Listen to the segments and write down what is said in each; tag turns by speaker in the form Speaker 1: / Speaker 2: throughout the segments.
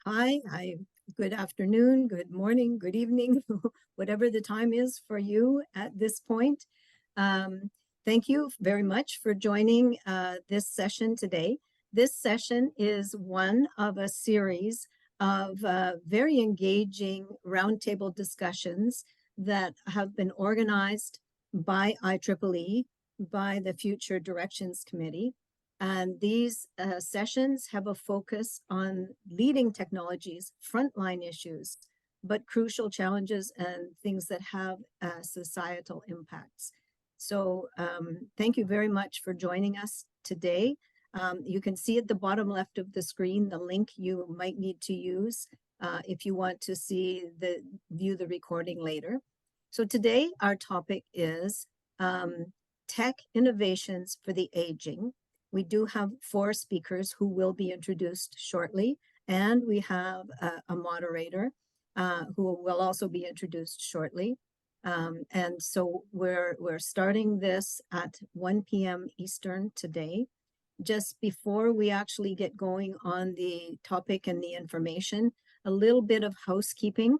Speaker 1: Hi, good afternoon, good morning, good evening, whatever the time is for you at this point. Thank you very much for joining this session today. This session is one of a series of very engaging roundtable discussions that have been organized by IEEE, by the Future Directions Committee. And these sessions have a focus on leading technologies, frontline issues, but crucial challenges and things that have societal impacts. So thank you very much for joining us today. You can see at the bottom left of the screen the link you might need to use if you want to view the recording later. So today our topic is tech innovations for the aging. We do have 4 speakers who will be introduced shortly, and we have a moderator who will also be introduced shortly. And so we're starting this at 1 p.m. Eastern today. Just before we actually get going on the topic and the information, a little bit of housekeeping.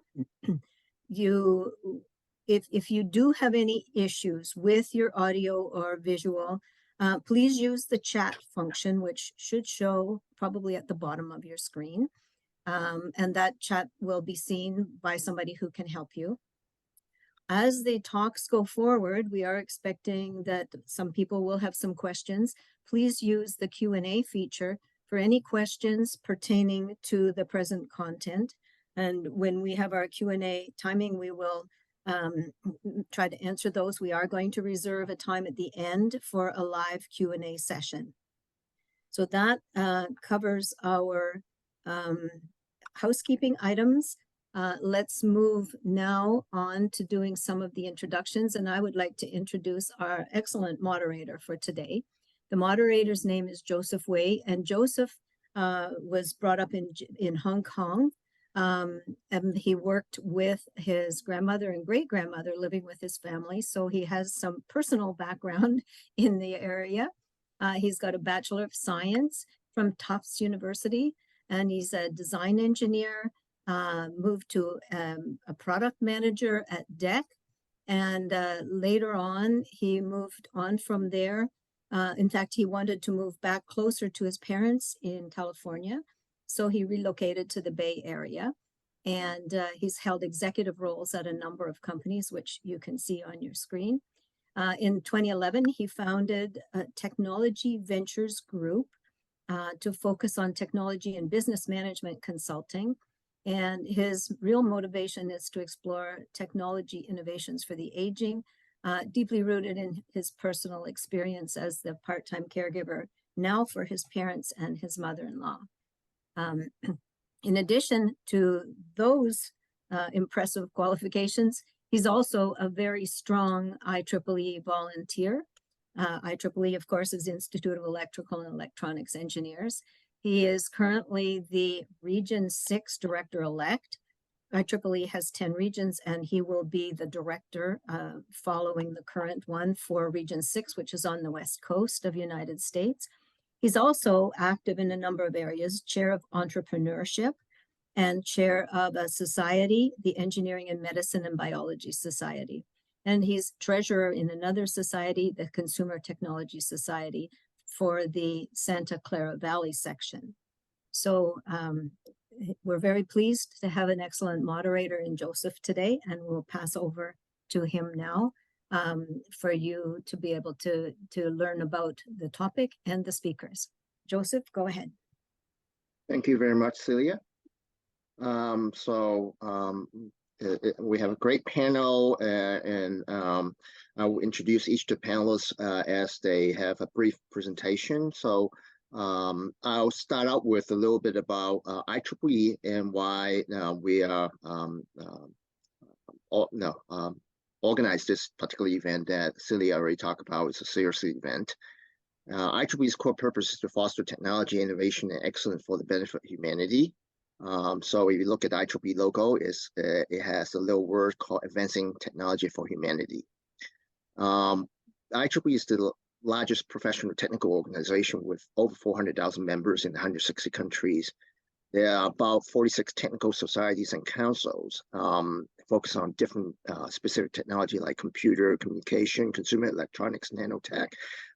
Speaker 1: If you do have any issues with your audio or visual, please use the chat function, which should show probably at the bottom of your screen. And that chat will be seen by somebody who can help you. As the talks go forward, we are expecting that some people will have some questions. Please use the Q&A feature for any questions pertaining to the present content. And when we have our Q&A timing, we will try to answer those. We are going to reserve a time at the end for a live Q&A session. So that covers our housekeeping items. Let's move now on to doing some of the introductions, and I would like to introduce our excellent moderator for today. The moderator's name is Joseph Wei, and Joseph was brought up in Hong Kong. And he worked with his grandmother and great-grandmother living with his family, so he has some personal background in the area. He's got a Bachelor of Science from Tufts University, and he's a design engineer, moved to a product manager at DEC, and later on he moved on from there. In fact, he wanted to move back closer to his parents in California, so he relocated to the Bay Area, and he's held executive roles at a number of companies, which you can see on your screen. In 2011, he founded a Technology Ventures Group to focus on technology and business management consulting. And his real motivation is to explore technology innovations for the aging, deeply rooted in his personal experience as the part-time caregiver now for his parents and his mother-in-law. In addition to those impressive qualifications, he's also a very strong IEEE volunteer. IEEE, of course, is Institute of Electrical and Electronics Engineers. He is currently the Region 6 Director-elect. IEEE has 10 regions, and he will be the director following the current one for Region 6, which is on the West Coast of the United States. He's also active in a number of areas, chair of entrepreneurship and chair of a society, the Engineering and Medicine and Biology Society. And he's treasurer in another society, the Consumer Technology Society, for the Santa Clara Valley section. So we're very pleased to have an excellent moderator in Joseph today, and we'll pass over to him now for you to be able to learn about the topic and the speakers. Joseph, go ahead.
Speaker 2: Thank you very much, Celia. We have a great panel, and I will introduce each of the panelists as they have a brief presentation. So I'll start out with a little bit about IEEE and why we are organized this particular event that Celia already talked about. It's a serious event. IEEE's core purpose is to foster technology, innovation, and excellence for the benefit of humanity. So if you look at the IEEE logo, it has a little word called Advancing Technology for Humanity. IEEE is the largest professional technical organization with over 400,000 members in 160 countries. There are about 46 technical societies and councils focus on different specific technology like computer, communication, consumer electronics, nanotech,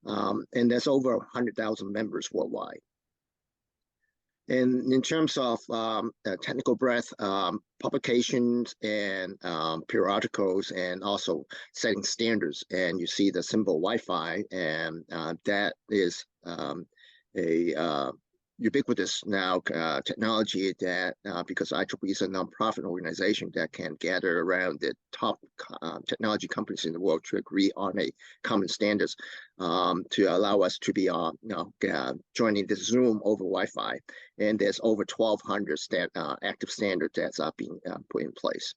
Speaker 2: and there's over 100,000 members worldwide. And in terms of technical breadth, publications and periodicals, and also setting standards, and you see the symbol Wi-Fi, and that is a ubiquitous now technology that because IEEE is a nonprofit organization that can gather around the top technology companies in the world to agree on a common standards to allow us to be joining the Zoom over Wi-Fi, and there's over 1,200 active standards that's being put in place.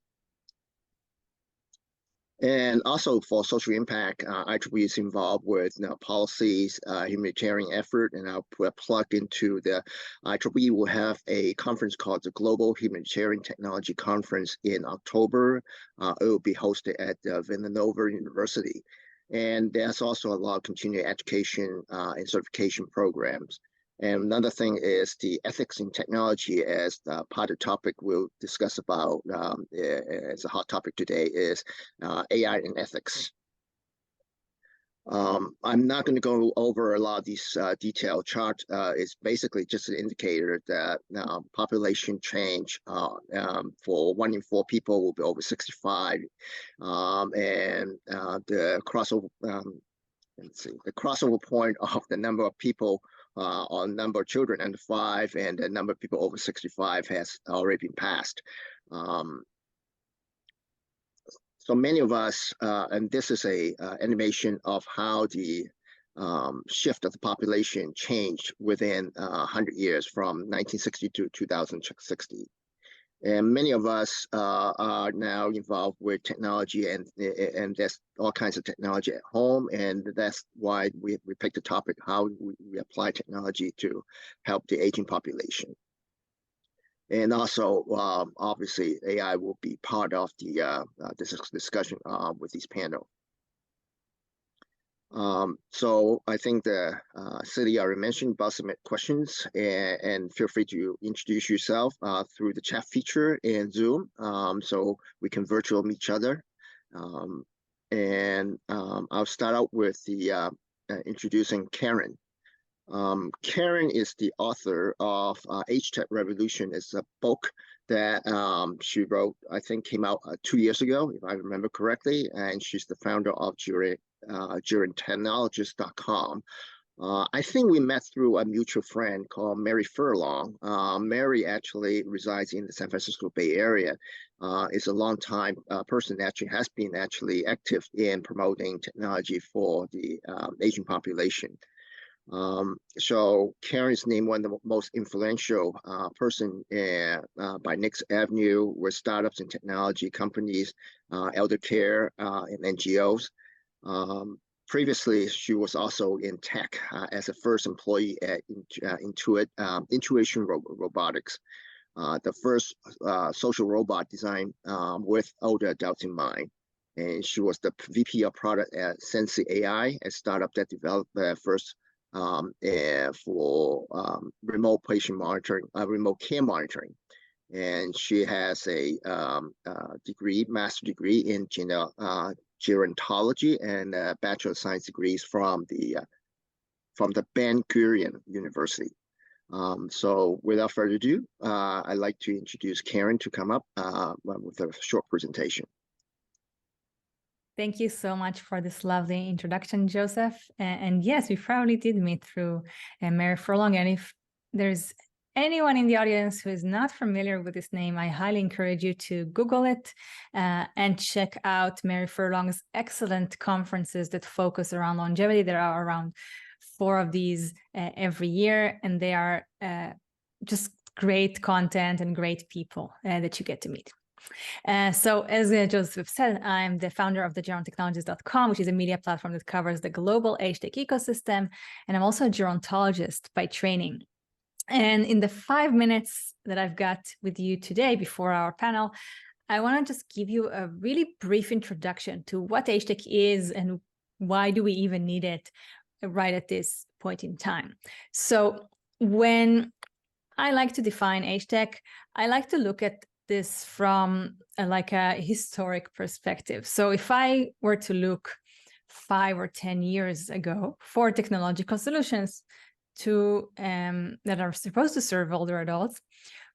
Speaker 2: And also for social impact, IEEE is involved with policies, humanitarian effort, and I'll put a plug into the IEEE will have a conference called the Global Humanitarian Technology Conference in October. It will be hosted at Villanova University. And there's also a lot of continuing education and certification programs. And another thing is the ethics in technology, as part of the topic we'll discuss about as a hot topic today is AI and ethics. I'm not going to go over a lot of these detailed charts. It's basically just an indicator that population change for 1 in 4 people will be over 65, and the crossover. Let's see, the crossover point of the number of people on number of children under 5 and the number of people over 65 has already been passed. So many of us, and this is a animation of how the shift of the population changed within 100 years from 1960 to 2060. And many of us are now involved with technology, and there's all kinds of technology at home, and that's why we picked the topic, how we apply technology to help the aging population. And also, obviously, AI will be part of the this discussion with this panel. So I think the Celia already mentioned about submit questions, and feel free to introduce yourself through the chat feature in Zoom, so we can virtual meet each other. I'll start out with the introducing Karen. Karen is the author of Age Tech Revolution. It's a book that she wrote, I think came out 2 years ago, if I remember correctly, and she's the founder of GeronTechnologist.com. I think we met through a mutual friend called Mary Furlong. Mary actually resides in the San Francisco Bay Area. Is a long-time person that actually has been actually active in promoting technology for the Asian population. So Karen is named one of the most influential person by Nix Avenue with startups and technology companies, elder care, and NGOs. Previously, she was also in tech as a first employee at Intuition Robotics, the first social robot designed with older adults in mind. And she was the VP of product at Sensei AI, a startup that developed the first for remote patient monitoring, remote care monitoring. And she has a master degree in gerontology and Bachelor of Science degrees from the Ben Gurion University. So without further ado, I'd like to introduce Karen to come up with a short presentation.
Speaker 3: Thank you so much for this lovely introduction, Joseph. And yes, we probably did meet through Mary Furlong. And if there's anyone in the audience who is not familiar with this name, I highly encourage you to Google it and check out Mary Furlong's excellent conferences that focus around longevity. There are around 4 of these every year, and they are just great content and great people that you get to meet. So as Joseph said, I'm the founder of the GeronTechnologist.com, which is a media platform that covers the global age tech ecosystem. And I'm also a gerontologist by training. And in the 5 minutes that I've got with you today before our panel, I want to just give you a really brief introduction to what age tech is and why do we even need it right at this point in time. So when I like to define age tech. I like to look at this from like a historic perspective. So if I were to look 5 or 10 years ago for technological solutions that are supposed to serve older adults,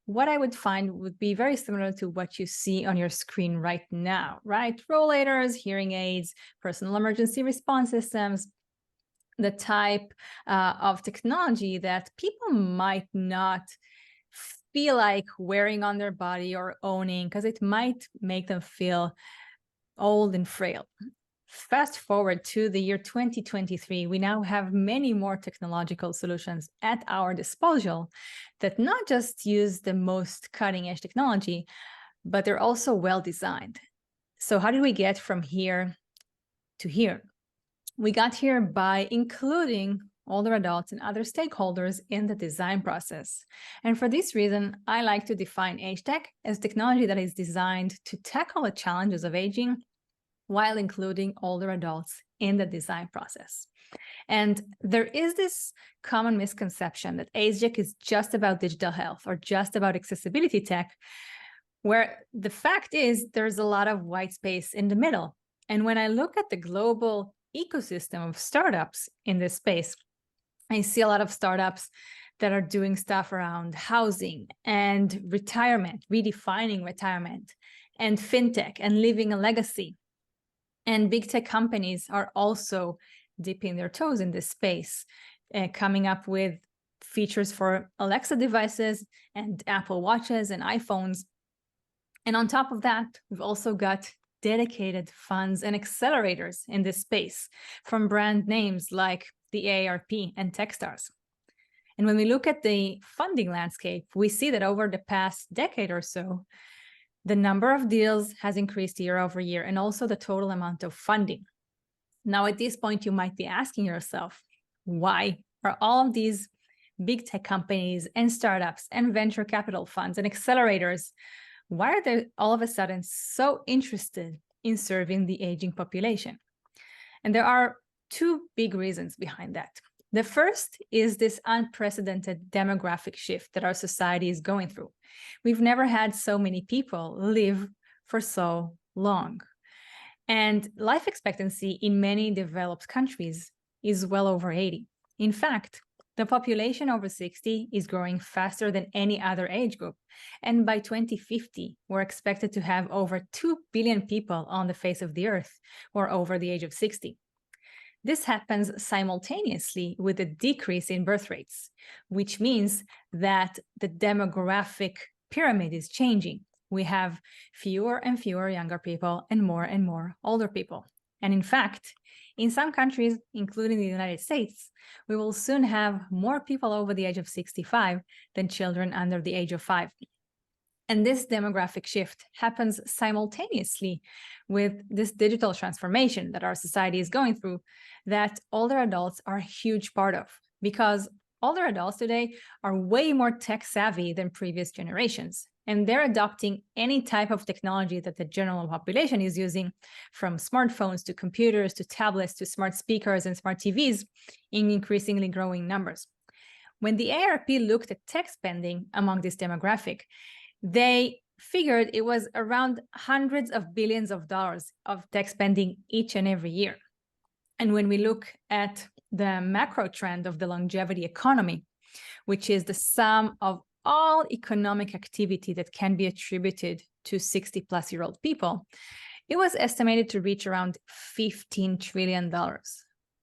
Speaker 3: what I would find would be very similar to what you see on your screen right now, right? Rollators, hearing aids, personal emergency response systems, the type of technology that people might not feel like wearing on their body or owning because it might make them feel old and frail. Fast forward to the year 2023, we now have many more technological solutions at our disposal that not just use the most cutting edge technology, but they're also well designed. So how did we get from here to here? We got here by including older adults and other stakeholders in the design process. And for this reason, I like to define age tech as technology that is designed to tackle the challenges of aging while including older adults in the design process. And there is this common misconception that age tech is just about digital health or just about accessibility tech, where the fact is there's a lot of white space in the middle. And when I look at the global ecosystem of startups in this space, I see a lot of startups that are doing stuff around housing and retirement, redefining retirement, and fintech and leaving a legacy. And big tech companies are also dipping their toes in this space, coming up with features for Alexa devices and Apple Watches and iPhones. And on top of that, we've also got dedicated funds and accelerators in this space from brand names like the AARP and Techstars. And when we look at the funding landscape, we see that over the past decade or so, the number of deals has increased year over year, and also the total amount of funding. Now, at this point, you might be asking yourself, why are all of these big tech companies and startups and venture capital funds and accelerators, why are they all of a sudden so interested in serving the aging population? And there are two big reasons behind that. The first is this unprecedented demographic shift that our society is going through. We've never had so many people live for so long. And life expectancy in many developed countries is well over 80. In fact, the population over 60 is growing faster than any other age group. And by 2050, we're expected to have over 2 billion people on the face of the earth who are over the age of 60. This happens simultaneously with a decrease in birth rates, which means that the demographic pyramid is changing. We have fewer and fewer younger people and more older people. And in fact, in some countries, including the United States, we will soon have more people over the age of 65 than children under the age of 5. And this demographic shift happens simultaneously with this digital transformation that our society is going through, that older adults are a huge part of, because older adults today are way more tech savvy than previous generations. And they're adopting any type of technology that the general population is using, from smartphones to computers to tablets to smart speakers and smart TVs, in increasingly growing numbers. When the AARP looked at tech spending among this demographic, they figured it was around hundreds of billions of dollars of tech spending each and every year. And when we look at the macro trend of the longevity economy, which is the sum of all economic activity that can be attributed to 60-plus-year-old people, it was estimated to reach around $15 trillion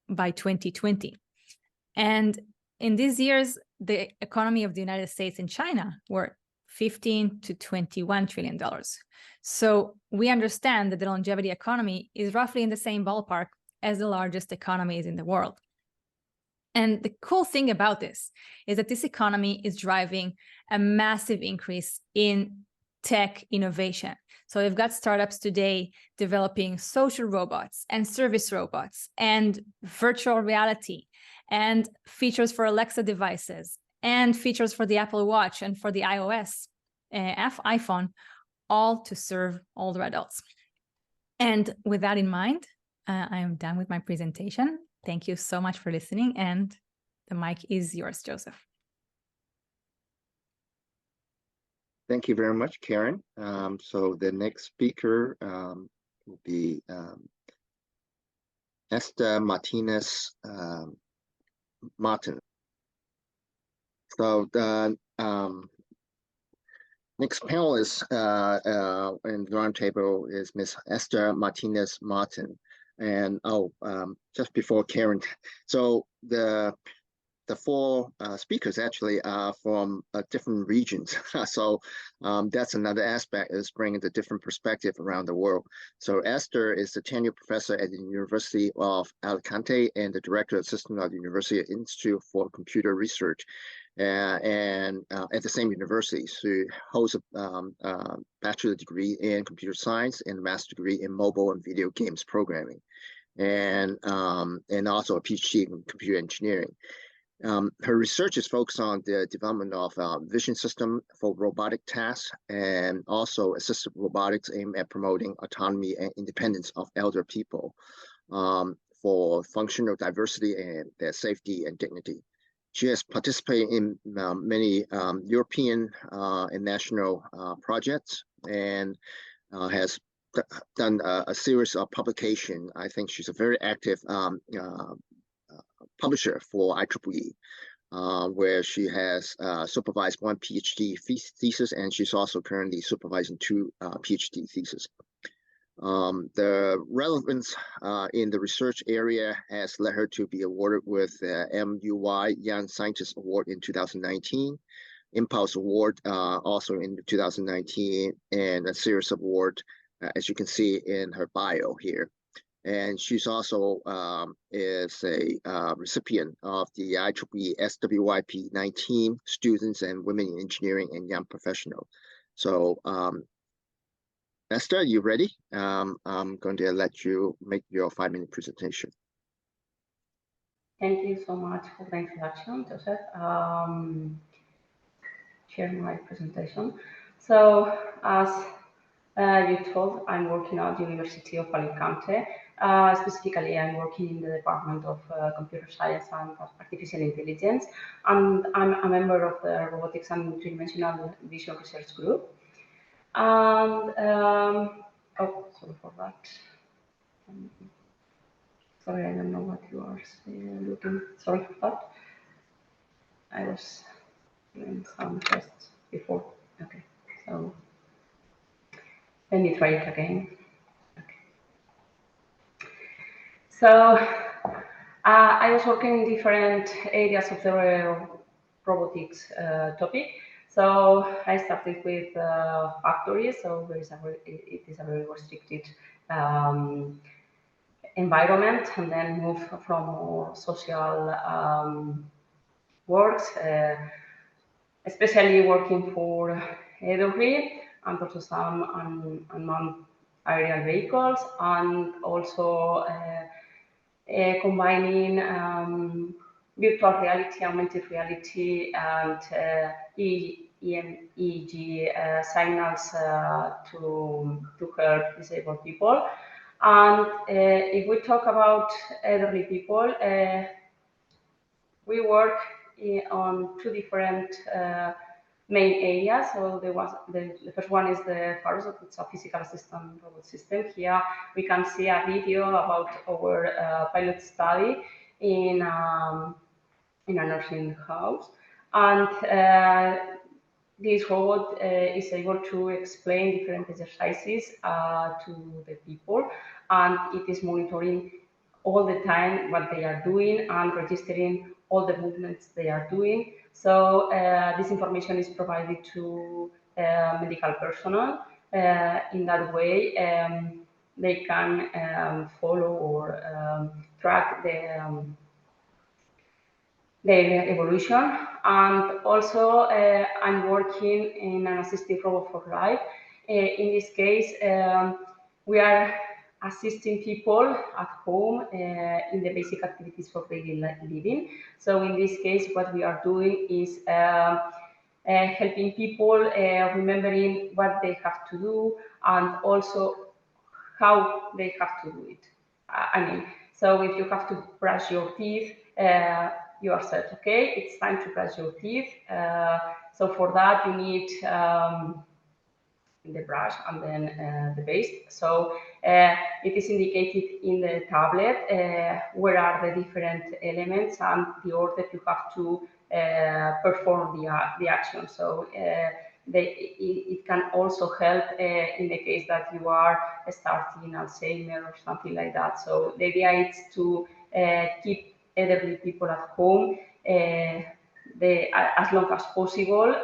Speaker 3: by 2020. And in these years, the economy of the United States and China were $15 to $21 trillion. So we understand that the longevity economy is roughly in the same ballpark as the largest economies in the world. And the cool thing about this is that this economy is driving a massive increase in tech innovation. So we've got startups today developing social robots and service robots and virtual reality and features for Alexa devices and features for the Apple Watch and for the iOS iPhone, all to serve older adults. And with that in mind, I am done with my presentation. Thank you so much for listening, and the mic is yours, Joseph.
Speaker 2: Thank you very much, Karen. So the next speaker will be Esther Martinez Martin. So the next panelist in the roundtable is Ms. Esther Martinez Martin. And just before Karen, so the four speakers actually are from different regions. So that's another aspect, is bringing the different perspective around the world. So Esther is the tenured professor at the University of Alicante and the director assistant of the University Institute for Computer Research. And at the same university, she holds a bachelor degree in computer science and a master degree in mobile and video games programming, and also a PhD in computer engineering. Her research is focused on the development of vision system for robotic tasks, and also assistive robotics aimed at promoting autonomy and independence of elder people for functional diversity and their safety and dignity. She has participated in many European and national projects, and has done a series of publications. I think she's a very active publisher for IEEE, where she has supervised one PhD thesis, and she's also currently supervising two PhD theses. The relevance in the research area has led her to be awarded with the MUY Young Scientist Award in 2019, Impulse Award also in 2019, and a series of awards, as you can see in her bio here. And she's also is a recipient of the IEEE SWYP 19 Students and Women in Engineering and Young Professional. So Esther, you ready? I'm going to let you make your 5-minute presentation.
Speaker 4: Thank you so much for the introduction, Joseph. Share my presentation. So as you told, I'm working at the University of Alicante. Specifically, I'm working in the Department of Computer Science and Artificial Intelligence, and I'm a member of the Robotics and Three-Dimensional Vision Research Group. And oh, sorry for that. Sorry, I don't know what you are looking. Sorry for that. I was doing some tests before. Okay, so let me try it again. Okay. So I was working in different areas of the robotics topic. So I started with factories. So it is a very restricted environment, and then move from more social works, especially working for elderly and also some unmanned aerial vehicles, and also combining virtual reality, augmented reality, and EEG signals to help disabled people. And if we talk about elderly people, we work on two different main areas. So the first one is the FAROS, it's a physical assistant robot system. Here we can see a video about our pilot study in a nursing house. And this robot is able to explain different exercises to the people, and it is monitoring all the time what they are doing and registering all the movements they are doing. So this information is provided to medical personnel. In that way, they can follow or track their evolution. And also I'm working in an assistive robot for life. In this case, we are assisting people at home in the basic activities for daily living. So in this case, what we are doing is helping people remembering what they have to do, and also how they have to do it. I mean, so if you have to brush your teeth, you are set, okay, it's time to brush your teeth. So for that, you need the brush and then the base. So it is indicated in the tablet where are the different elements and the order you have to perform the action. So it can also help in the case that you are starting Alzheimer or something like that. So the idea is to keep elderly people at home as long as possible,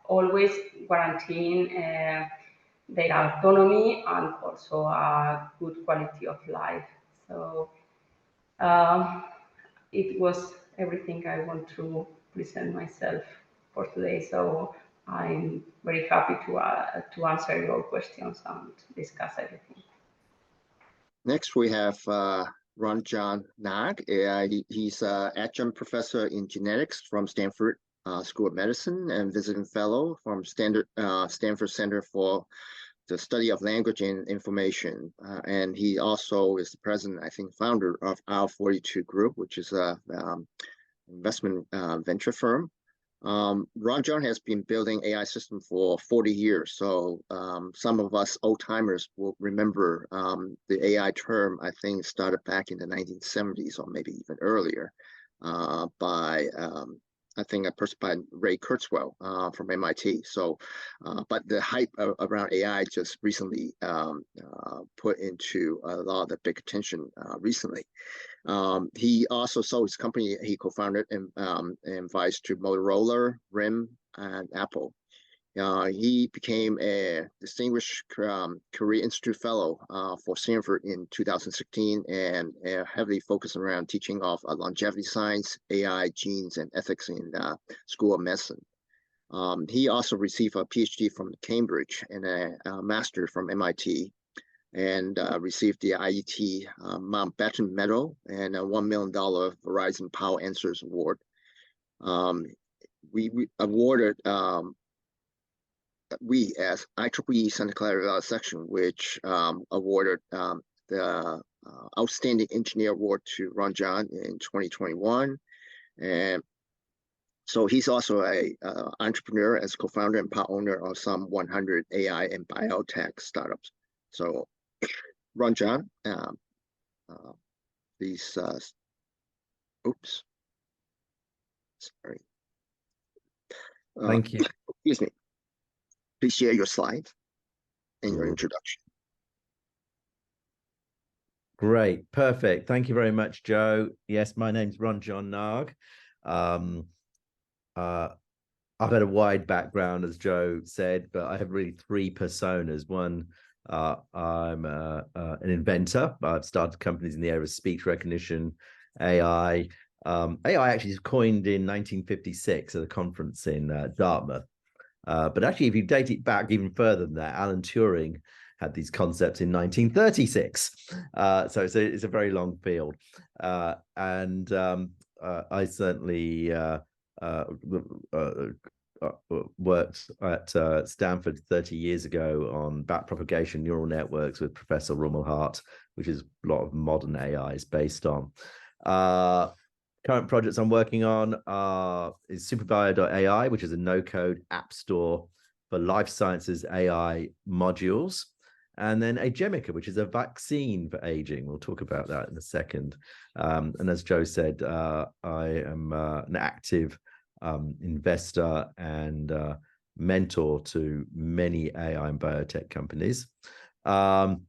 Speaker 4: always guaranteeing their autonomy and also a good quality of life. So it was everything I want to present myself for today. So I'm very happy to answer your questions and discuss everything.
Speaker 2: Next, we have Ranjan Nag. He's an adjunct professor in genetics from Stanford School of Medicine and visiting fellow from Stanford Center for the Study of Language and Information. And he also is the president, I think, founder of our 42 Group, which is a investment venture firm. Ranjan has been building AI system for 40 years. So some of us old timers will remember the AI term, I think, started back in the 1970s or maybe even earlier by I think a person by Ray Kurzweil from MIT. So, but the hype around AI just recently put into a lot of the big attention recently. He also sold his company he co-founded and advised to Motorola, RIM, and Apple. He became a distinguished Career Institute Fellow for Stanford in 2016 and heavily focused around teaching of longevity science, AI, genes, and ethics in School of Medicine. He also received a PhD from Cambridge and a master from MIT and received the IEEE Mountbatten Medal and a $1 million Verizon Power Answers Award. We awarded we as IEEE Santa Clara section, which awarded the Outstanding Engineer Award to Ranjan in 2021. And so he's also a entrepreneur as co-founder and part owner of some 100 AI and biotech startups. So Ranjan, please, oops, sorry.
Speaker 5: Thank you.
Speaker 2: Excuse me. Please share your slides and your introduction.
Speaker 5: Great, perfect. Thank you very much, Joe. Yes, my name's Ranjan Nag. I've had a wide background, as Joe said, but I have really three personas. One, I'm an inventor. I've started companies in the area of speech recognition, AI. AI actually was coined in 1956 at a conference in Dartmouth. But actually, if you date it back even further than that, Alan Turing had these concepts in 1936. So it's a very long field. And I certainly worked at Stanford 30 years ago on backpropagation neural networks with Professor Rummel Hart, which is a lot of modern AI is based on. Current projects I'm working on is Superbio.ai, which is a no-code app store for life sciences AI modules. And then Agemica, which is a vaccine for aging. We'll talk about that in a second. And as Joe said, I am an active investor and mentor to many AI and biotech companies. IEEE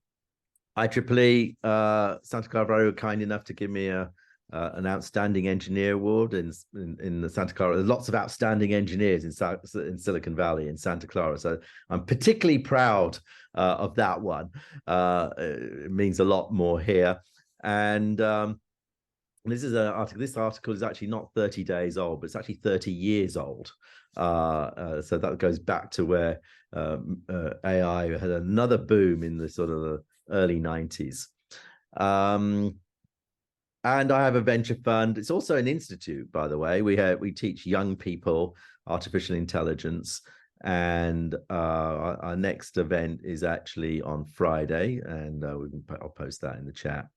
Speaker 5: Santa Clara were kind enough to give me an outstanding engineer award in the Santa Clara. There's lots of outstanding engineers in Silicon Valley in Santa Clara, so I'm particularly proud of that one. It means a lot more here. And this is an article. This article is actually not 30 days old, but it's actually 30 years old. So that goes back to where AI had another boom in the sort of the early 90s. And I have a venture fund. It's also an institute, by the way. We teach young people artificial intelligence, and our next event is actually on Friday, and I'll post that in the chat,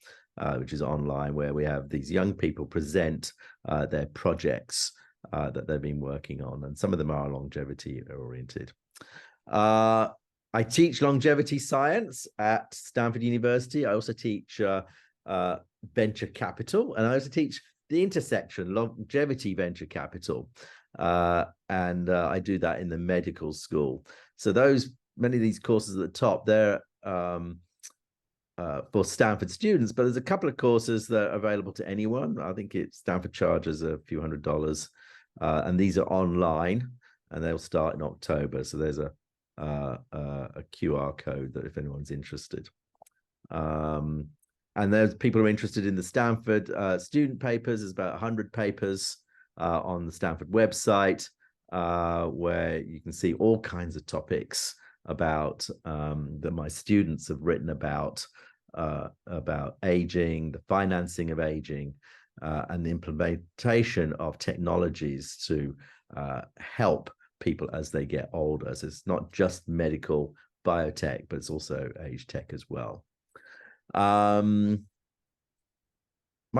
Speaker 5: which is online, where we have these young people present their projects that they've been working on, and some of them are longevity oriented. I teach longevity science at Stanford University. I also teach venture capital, and I also teach the intersection, longevity venture capital. And I do that in the medical school. So many of these courses at the top, they're for Stanford students, but there's a couple of courses that are available to anyone. I think Stanford charges a few $100s, and these are online, and they'll start in October. So there's a QR code that if anyone's interested. And there's people who are interested in the Stanford student papers. There's about 100 papers on the Stanford website where you can see all kinds of topics about that my students have written about aging, the financing of aging, and the implementation of technologies to help people as they get older. So it's not just medical biotech, but it's also age tech as well. My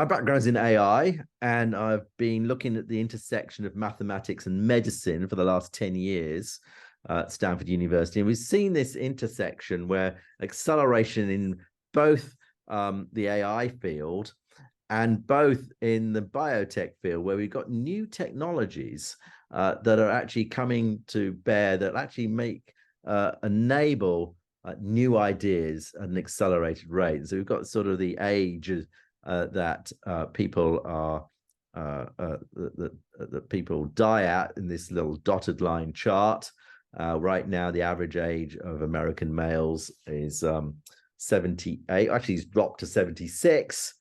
Speaker 5: background is in AI, and I've been looking at the intersection of mathematics and medicine for the last 10 years at Stanford University. And we've seen this intersection where acceleration in both the AI field and both in the biotech field, where we've got new technologies that are actually coming to bear that actually enable new ideas at an accelerated rate. So we've got sort of the age that people are that people die at in this little dotted line chart. Right now, the average age of American males is 78. Actually, it's dropped to 76.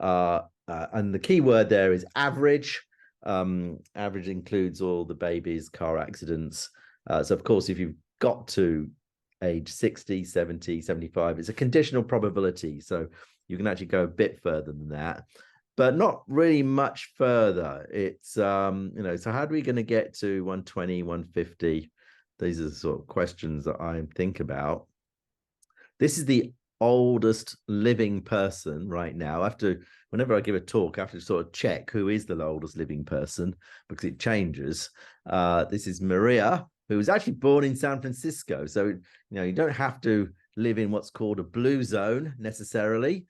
Speaker 5: And the key word there is average. Average includes all the babies, car accidents. So, of course, if you've got to age 60, 70, 75, it's a conditional probability. So you can actually go a bit further than that, but not really much further. It's, so how are we going to get to 120, 150? These are the sort of questions that I think about. This is the oldest living person right now. Whenever I give a talk, I have to sort of check who is the oldest living person because it changes. This is Maria, who was actually born in San Francisco. So, you don't have to live in what's called a blue zone necessarily.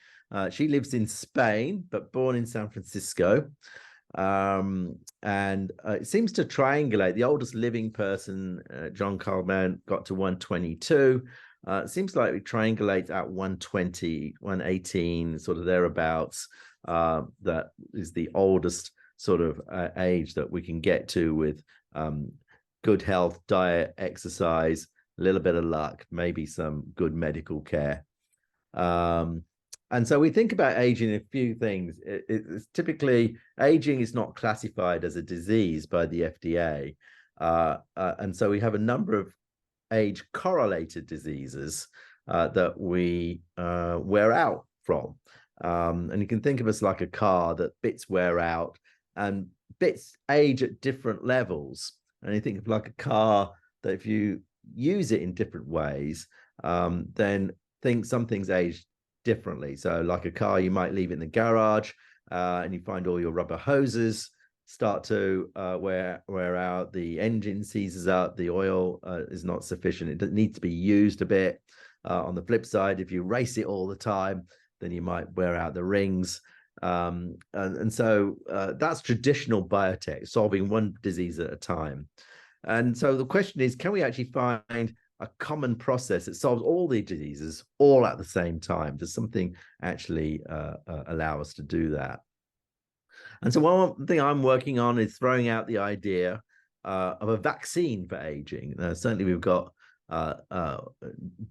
Speaker 5: She lives in Spain, but born in San Francisco. And it seems to triangulate. The oldest living person, John Coleman, got to 122. It seems like it triangulates at 120, 118, sort of thereabouts. That is the oldest sort of age that we can get to with good health, diet, exercise, a little bit of luck, maybe some good medical care. And so we think about aging in a few things. It's typically, aging is not classified as a disease by the FDA. And so we have a number of age correlated diseases that we wear out from. And you can think of us like a car that bits wear out and bits age at different levels. And you think of like a car that if you use it in different ways, then some things age differently. So like a car, you might leave it in the garage and you find all your rubber hoses start to wear out, the engine seizes out, the oil is not sufficient, it needs to be used a bit. On the flip side, if you race it all the time, then you might wear out the rings. And so that's traditional biotech, solving one disease at a time. And so the question is, can we actually find a common process that solves all the diseases all at the same time? Does something actually allow us to do that? And so one thing I'm working on is throwing out the idea of a vaccine for aging. Certainly we've got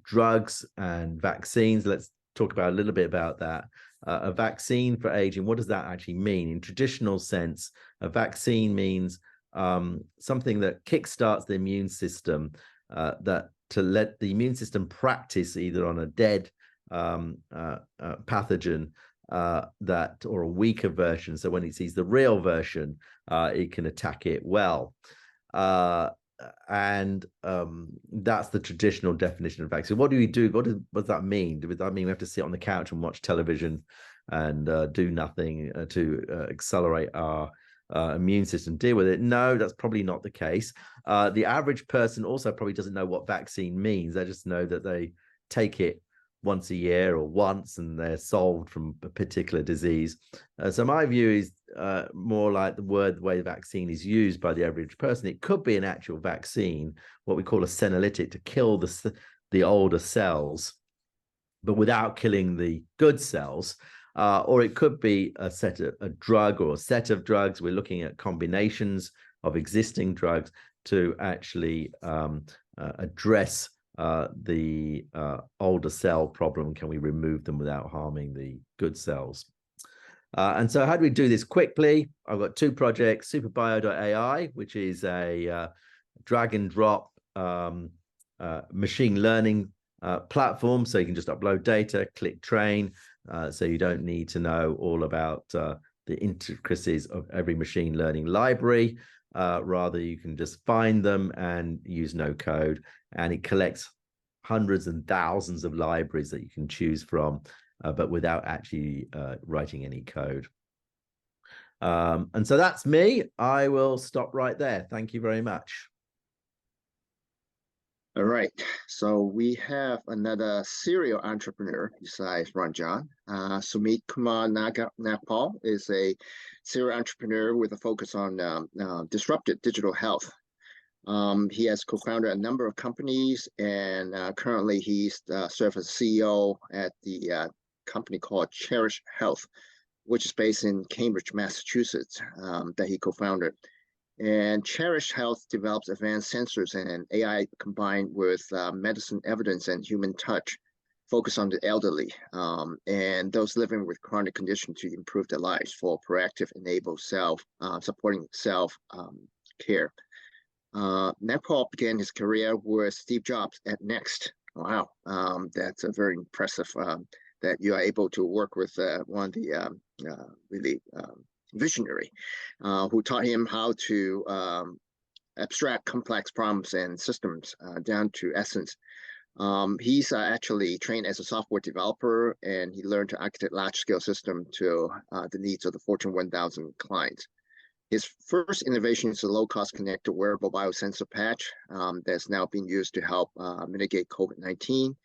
Speaker 5: drugs and vaccines. Let's talk about a little bit about that. A vaccine for aging, what does that actually mean? In traditional sense, a vaccine means something that kickstarts the immune system, that to let the immune system practice either on a dead pathogen or a weaker version. So when it sees the real version, it can attack it well. And that's the traditional definition of vaccine. What do we do? What does that mean? Does that mean we have to sit on the couch and watch television and do nothing to accelerate our immune system deal with it? No, that's probably not the case. The average person also probably doesn't know what vaccine means. They just know that they take it once a year or once and they're solved from a particular disease. So my view is more like the way vaccine is used by the average person. It could be an actual vaccine, what we call a senolytic, to kill the older cells, but without killing the good cells. Or it could be a drug or a set of drugs. We're looking at combinations of existing drugs to actually address the older cell problem. Can we remove them without harming the good cells? And so how do we do this quickly? I've got two projects, superbio.ai, which is a drag and drop machine learning platform. So you can just upload data, click train. So you don't need to know all about the intricacies of every machine learning library. Rather, you can just find them and use no code. And it collects hundreds and thousands of libraries that you can choose from, but without actually writing any code. And so that's me. I will stop right there. Thank you very much.
Speaker 2: All right, so we have another serial entrepreneur besides Ranjan. Sumit Kumar Nagpal is a serial entrepreneur with a focus on disruptive digital health. He has co-founded a number of companies, and currently he's served as CEO at the company called Cherish Health, which is based in Cambridge, Massachusetts, that he co-founded. And Cherish Health develops advanced sensors and AI combined with medicine evidence and human touch, focus on the elderly and those living with chronic conditions to improve their lives for proactive, enabled supporting self-care. Nagpal began his career with Steve Jobs at Next. Wow, that's a very impressive that you are able to work with one of the really visionary who taught him how to abstract complex problems and systems down to essence. He's actually trained as a software developer, and he learned to architect large-scale systems to the needs of the Fortune 1000 clients. His first innovation is a low-cost connected wearable biosensor patch that's now being used to help mitigate COVID-19.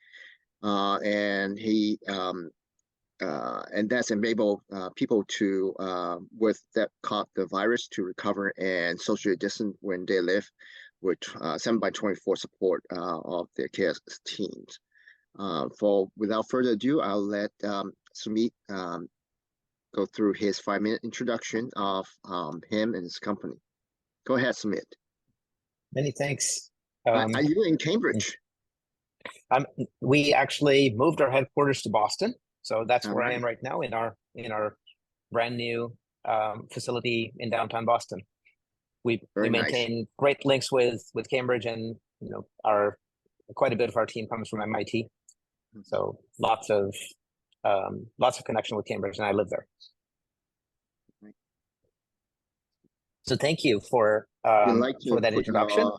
Speaker 2: And that's enabled people to, that caught the virus, to recover and socially distance when they live with 7x24 support of their care teams. Without further ado, I'll let Sumit go through his 5-minute introduction of him and his company. Go ahead, Sumit.
Speaker 6: Many thanks.
Speaker 2: Are you in Cambridge?
Speaker 6: We actually moved our headquarters to Boston. So that's where
Speaker 2: right.
Speaker 6: I am right now in our brand new facility in downtown Boston. We maintain great links with Cambridge, and quite a bit of our team comes from MIT. So lots of connection with Cambridge, and I live there. So thank you for that introduction.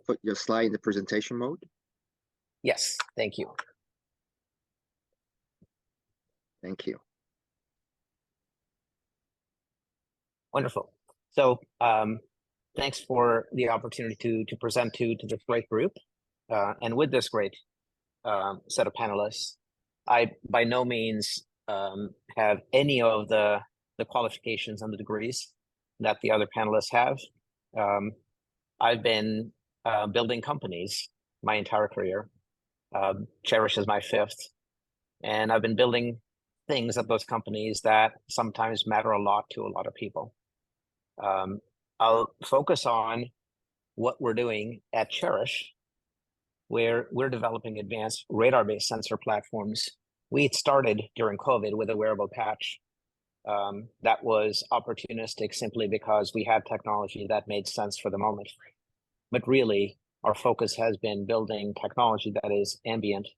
Speaker 2: Put your slide in the presentation mode.
Speaker 6: Yes, thank you.
Speaker 2: Thank you.
Speaker 6: Wonderful. So thanks for the opportunity to present to this great group. And with this great set of panelists, I by no means have any of the qualifications and the degrees that the other panelists have. I've been building companies my entire career. Cherish is my 5th. And I've been building things at those companies that sometimes matter a lot to a lot of people. I'll focus on what we're doing at Cherish, where we're developing advanced radar-based sensor platforms. We started during COVID with a wearable patch that was opportunistic simply because we had technology that made sense for the moment. But really, our focus has been building technology that is ambient,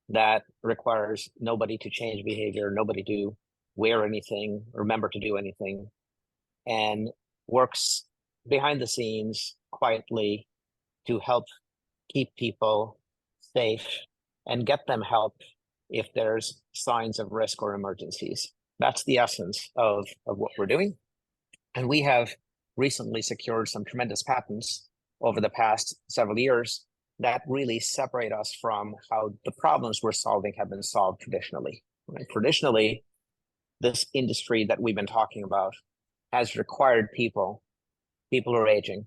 Speaker 6: that requires nobody to change behavior, nobody to wear anything, remember to do anything, and works behind the scenes quietly to help keep people safe and get them help if there's signs of risk or emergencies. That's the essence of what we're doing. And we have recently secured some tremendous patents over the past several years that really separate us from how the problems we're solving have been solved traditionally. Right? Traditionally, this industry that we've been talking about has required people who are aging,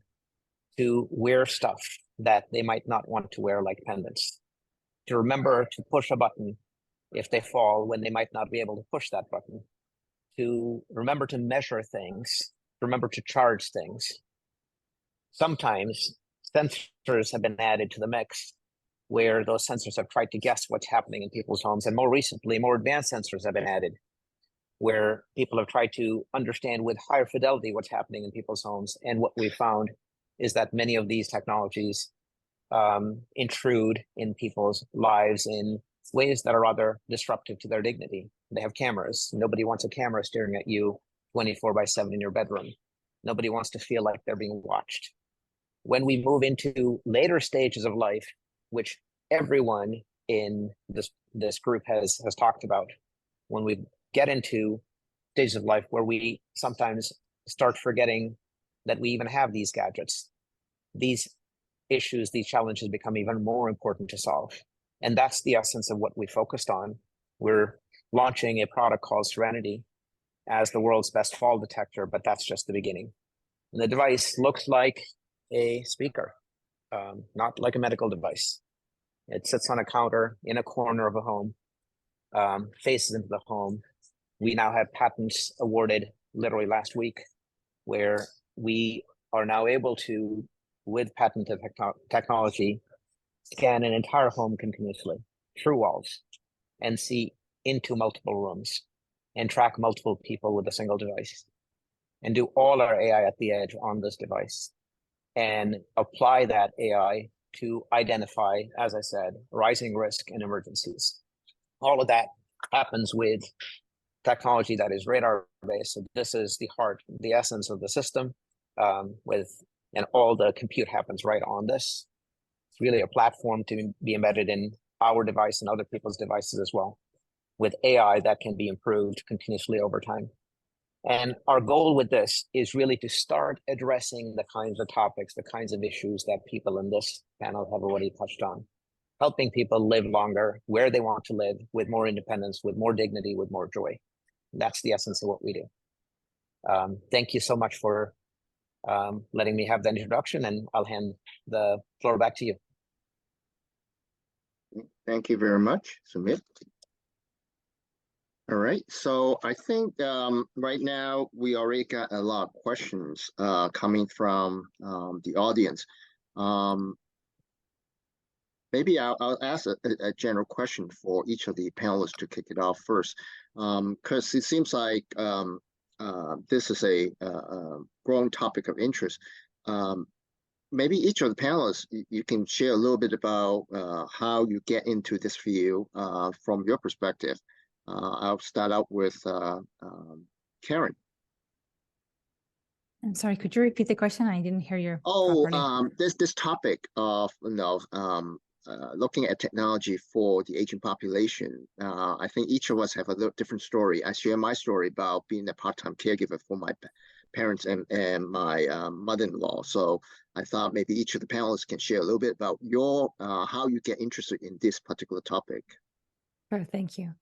Speaker 6: to wear stuff that they might not want to wear, like pendants, to remember to push a button if they fall when they might not be able to push that button, to remember to measure things, remember to charge things. Sometimes sensors have been added to the mix where those sensors have tried to guess what's happening in people's homes. And more recently, more advanced sensors have been added where people have tried to understand with higher fidelity what's happening in people's homes. And what we found is that many of these technologies intrude in people's lives in ways that are rather disruptive to their dignity. They have cameras. Nobody wants a camera staring at you 24/7 in your bedroom. Nobody wants to feel like they're being watched. When we move into later stages of life, which everyone in this group has talked about, when we get into stages of life where we sometimes start forgetting that we even have these gadgets, these issues, these challenges become even more important to solve. And that's the essence of what we focused on. We're launching a product called Serenity as the world's best fall detector, but that's just the beginning. And the device looks like a speaker, not like a medical device. It sits on a counter in a corner of a home, faces into the home. We now have patents awarded literally last week, where we are now able to, with patented technology, scan an entire home continuously through walls and see into multiple rooms and track multiple people with a single device and do all our AI at the edge on this device and apply that AI to identify, as I said, rising risk and emergencies. All of that happens with technology that is radar-based. So this is the heart, the essence of the system, and all the compute happens right on this. It's really a platform to be embedded in our device and other people's devices as well, with AI that can be improved continuously over time. And our goal with this is really to start addressing the kinds of topics, the kinds of issues that people in this panel have already touched on, helping people live longer where they want to live, with more independence, with more dignity, with more joy. That's the essence of what we do. Thank you so much for letting me have that introduction, and I'll hand the floor back to you.
Speaker 2: Thank you very much, Sumit. All right, so I think right now we already got a lot of questions coming from the audience. Maybe I'll ask a general question for each of the panelists to kick it off first, because it seems like this is a growing topic of interest. Maybe each of the panelists, you can share a little bit about how you get into this field from your perspective. I'll start out with Karen.
Speaker 3: I'm sorry, could you repeat the question? I didn't hear you properly.
Speaker 2: This topic of looking at technology for the aging population. I think each of us have a little different story. I share my story about being a part-time caregiver for my parents and my mother-in-law. So I thought maybe each of the panelists can share a little bit about your how you get interested in this particular topic.
Speaker 3: Sure, thank you.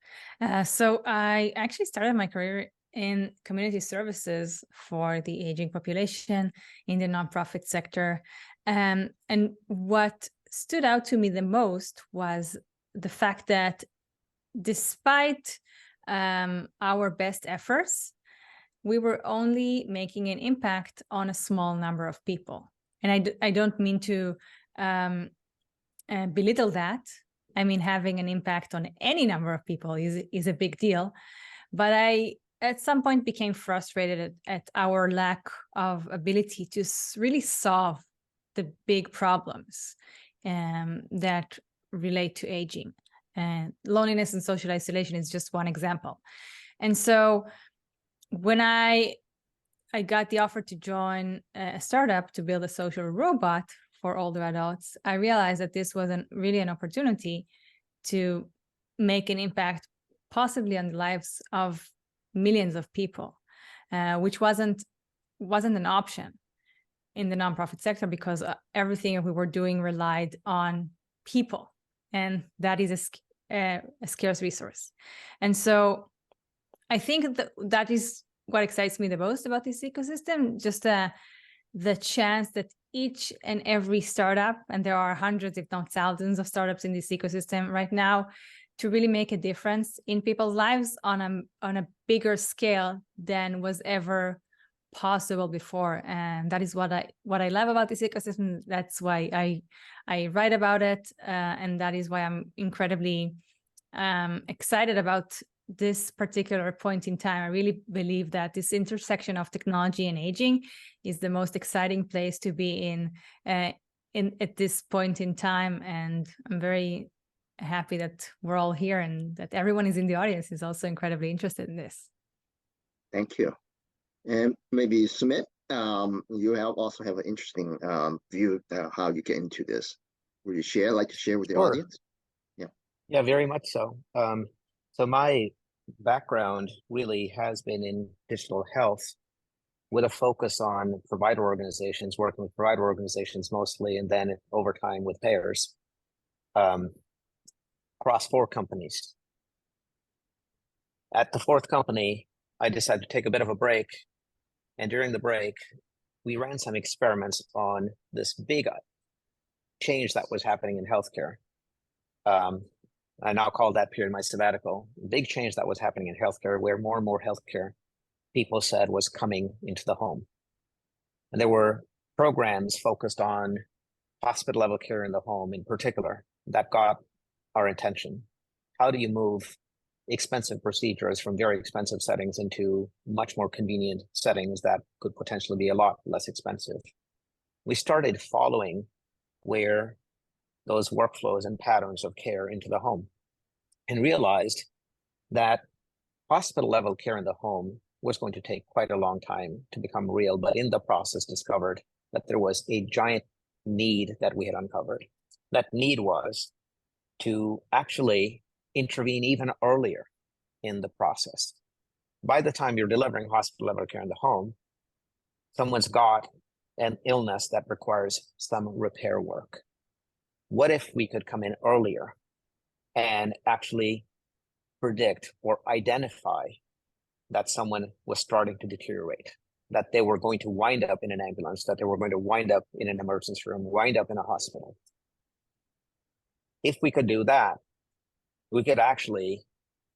Speaker 3: So I actually started my career in community services for the aging population in the nonprofit sector. And what stood out to me the most was the fact that despite our best efforts, we were only making an impact on a small number of people. And I don't mean to belittle that. I mean, having an impact on any number of people is a big deal. But I, at some point, became frustrated at our lack of ability to really solve the big problems that relate to aging. And loneliness and social isolation is just one example. And so when I got the offer to join a startup to build a social robot for older adults, I realized that this wasn't really an opportunity to make an impact possibly on the lives of millions of people, which wasn't wasn't an option in the nonprofit sector because everything we were doing relied on people, and that is a scarce resource. And so I think that is what excites me the most about this ecosystem, just the chance that each and every startup, and there are hundreds, if not thousands of startups in this ecosystem right now, to really make a difference in people's lives on a bigger scale than was ever possible before. And that is what I love about this ecosystem. That's why I write about it, and that is why I'm incredibly excited about this particular point in time. I really believe that this intersection of technology and aging is the most exciting place to be in at this point in time. And I'm very happy that we're all here and that everyone is in the audience is also incredibly interested in this.
Speaker 2: Thank you. And maybe Sumit, you also have an interesting view of how you get into this. Would you like to share with the audience?
Speaker 6: Yeah, very much so. So my background really has been in digital health with a focus on provider organizations, working with provider organizations mostly, and then over time with payers across 4 companies. At the 4th company, I decided to take a bit of a break. And during the break, we ran some experiments on this big change that was happening in healthcare. I now call that period my sabbatical. Big change that was happening in healthcare, where more and more healthcare people said was coming into the home. And there were programs focused on hospital level care in the home in particular that got our attention. How do you move expensive procedures from very expensive settings into much more convenient settings that could potentially be a lot less expensive? We started following where those workflows and patterns of care into the home and realized that hospital level care in the home was going to take quite a long time to become real, but in the process discovered that there was a giant need that we had uncovered. That need was to actually intervene even earlier in the process. By the time you're delivering hospital level care in the home, someone's got an illness that requires some repair work. What if we could come in earlier and actually predict or identify that someone was starting to deteriorate, that they were going to wind up in an ambulance, that they were going to wind up in an emergency room, wind up in a hospital? If we could do that, we could actually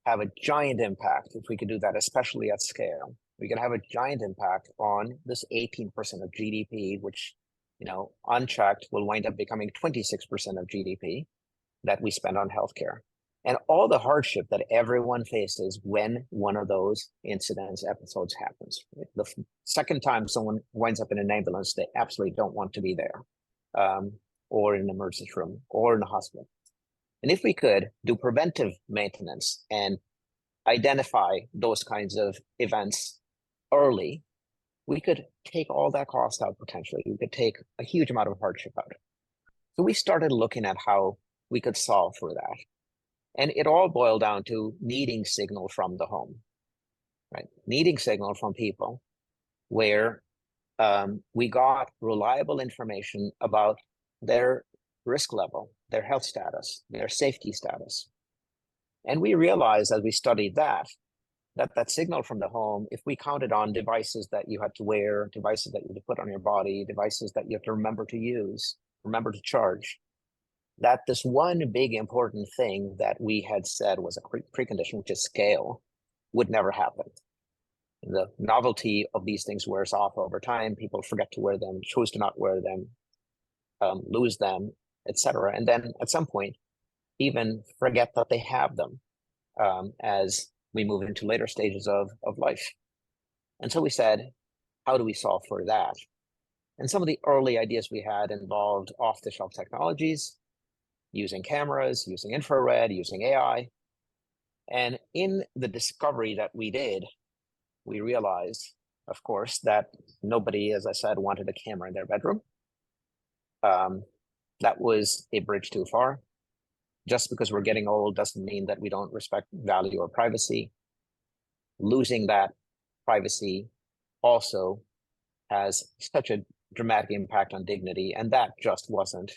Speaker 6: have a giant impact. If we could do that, especially at scale, we could have a giant impact on this 18% of GDP, which, unchecked will wind up becoming 26% of GDP that we spend on healthcare. And all the hardship that everyone faces when one of those incidents, episodes happens. The second time someone winds up in an ambulance, they absolutely don't want to be there, or in an emergency room, or in a hospital. And if we could do preventive maintenance and identify those kinds of events early, we could take all that cost out potentially. We could take a huge amount of hardship out. So we started looking at how we could solve for that. And it all boiled down to needing signal from the home, right? Needing signal from people where we got reliable information about their risk level, their health status, their safety status. And we realized as we studied that signal from the home, if we counted on devices that you had to wear, devices that you had to put on your body, devices that you have to remember to use, remember to charge, that this one big important thing that we had said was a precondition, which is scale, would never happen. The novelty of these things wears off over time. People forget to wear them, choose to not wear them, lose them, etc. And then at some point, even forget that they have them as we move into later stages of life. And so we said, how do we solve for that? And some of the early ideas we had involved off-the-shelf technologies, using cameras, using infrared, using AI. And in the discovery that we did, we realized, of course, that nobody, as I said, wanted a camera in their bedroom. That was a bridge too far. Just because we're getting old doesn't mean that we don't respect value or privacy. Losing that privacy also has such a dramatic impact on dignity, and that just wasn't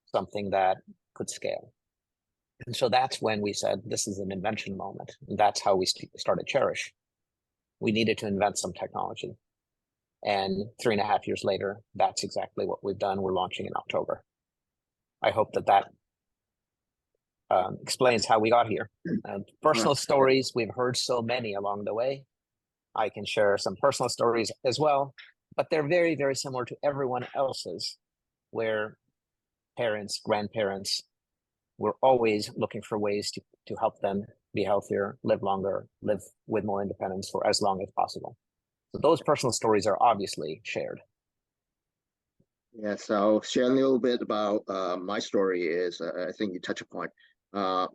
Speaker 6: something that could scale. And so that's when we said, this is an invention moment. And that's how we started Cherish. We needed to invent some technology. And 3.5 years later, that's exactly what we've done. We're launching in October. I hope that explains how we got here. Personal stories, we've heard so many along the way. I can share some personal stories as well, but they're very, very similar to everyone else's, where parents, grandparents, we're always looking for ways to help them be healthier, live longer, live with more independence for as long as possible. So those personal stories are obviously shared.
Speaker 2: Yeah, so sharing a little bit about my story is, I think you touch upon,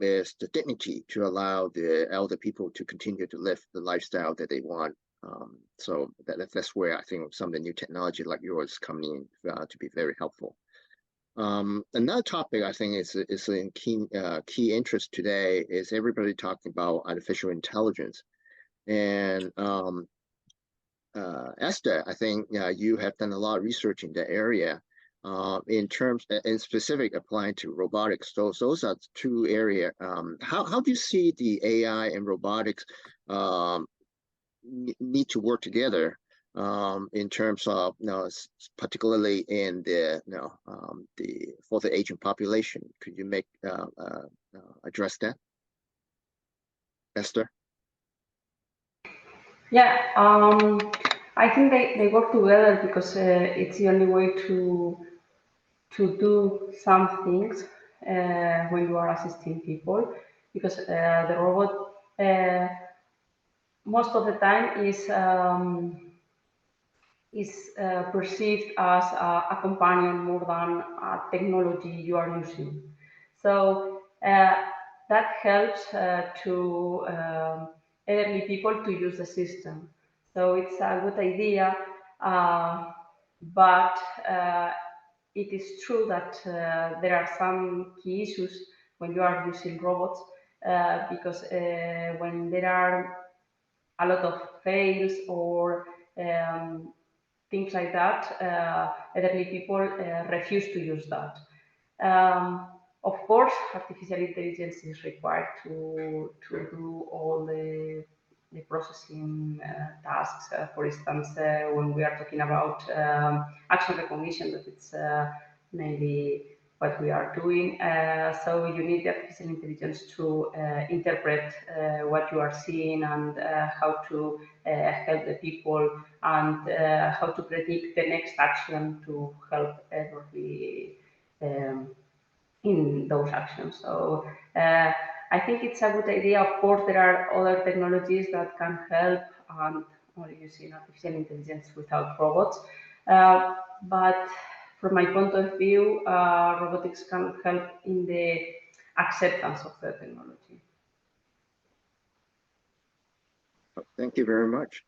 Speaker 2: is the dignity to allow the elder people to continue to live the lifestyle that they want. So that's where I think some of the new technology like yours coming in to be very helpful. Another topic I think is in key interest today is everybody talking about artificial intelligence. And Esther, I think you have done a lot of research in the area in terms, in specific, applying to robotics. Those are two areas. How do you see the AI and robotics need to work together in terms of, particularly in the, for the aging population? Could you address that, Esther?
Speaker 4: Yeah, I think they work together because it's the only way to do some things when you are assisting people, because the robot most of the time is perceived as a companion more than a technology you are using. So that helps to elderly people to use the system. So it's a good idea, but it is true that there are some key issues when you are using robots, because when there are a lot of fails or things like that, elderly people refuse to use that. Of course, artificial intelligence is required to do all the processing tasks. For instance, when we are talking about action recognition, that it's mainly what we are doing. So you need the artificial intelligence to interpret what you are seeing and how to help the people, and how to predict the next action to help elderly in those actions. So I think it's a good idea. Of course, there are other technologies that can help, and only using artificial intelligence without robots. But from my point of view, robotics can help in the acceptance of the technology.
Speaker 2: Thank you very much.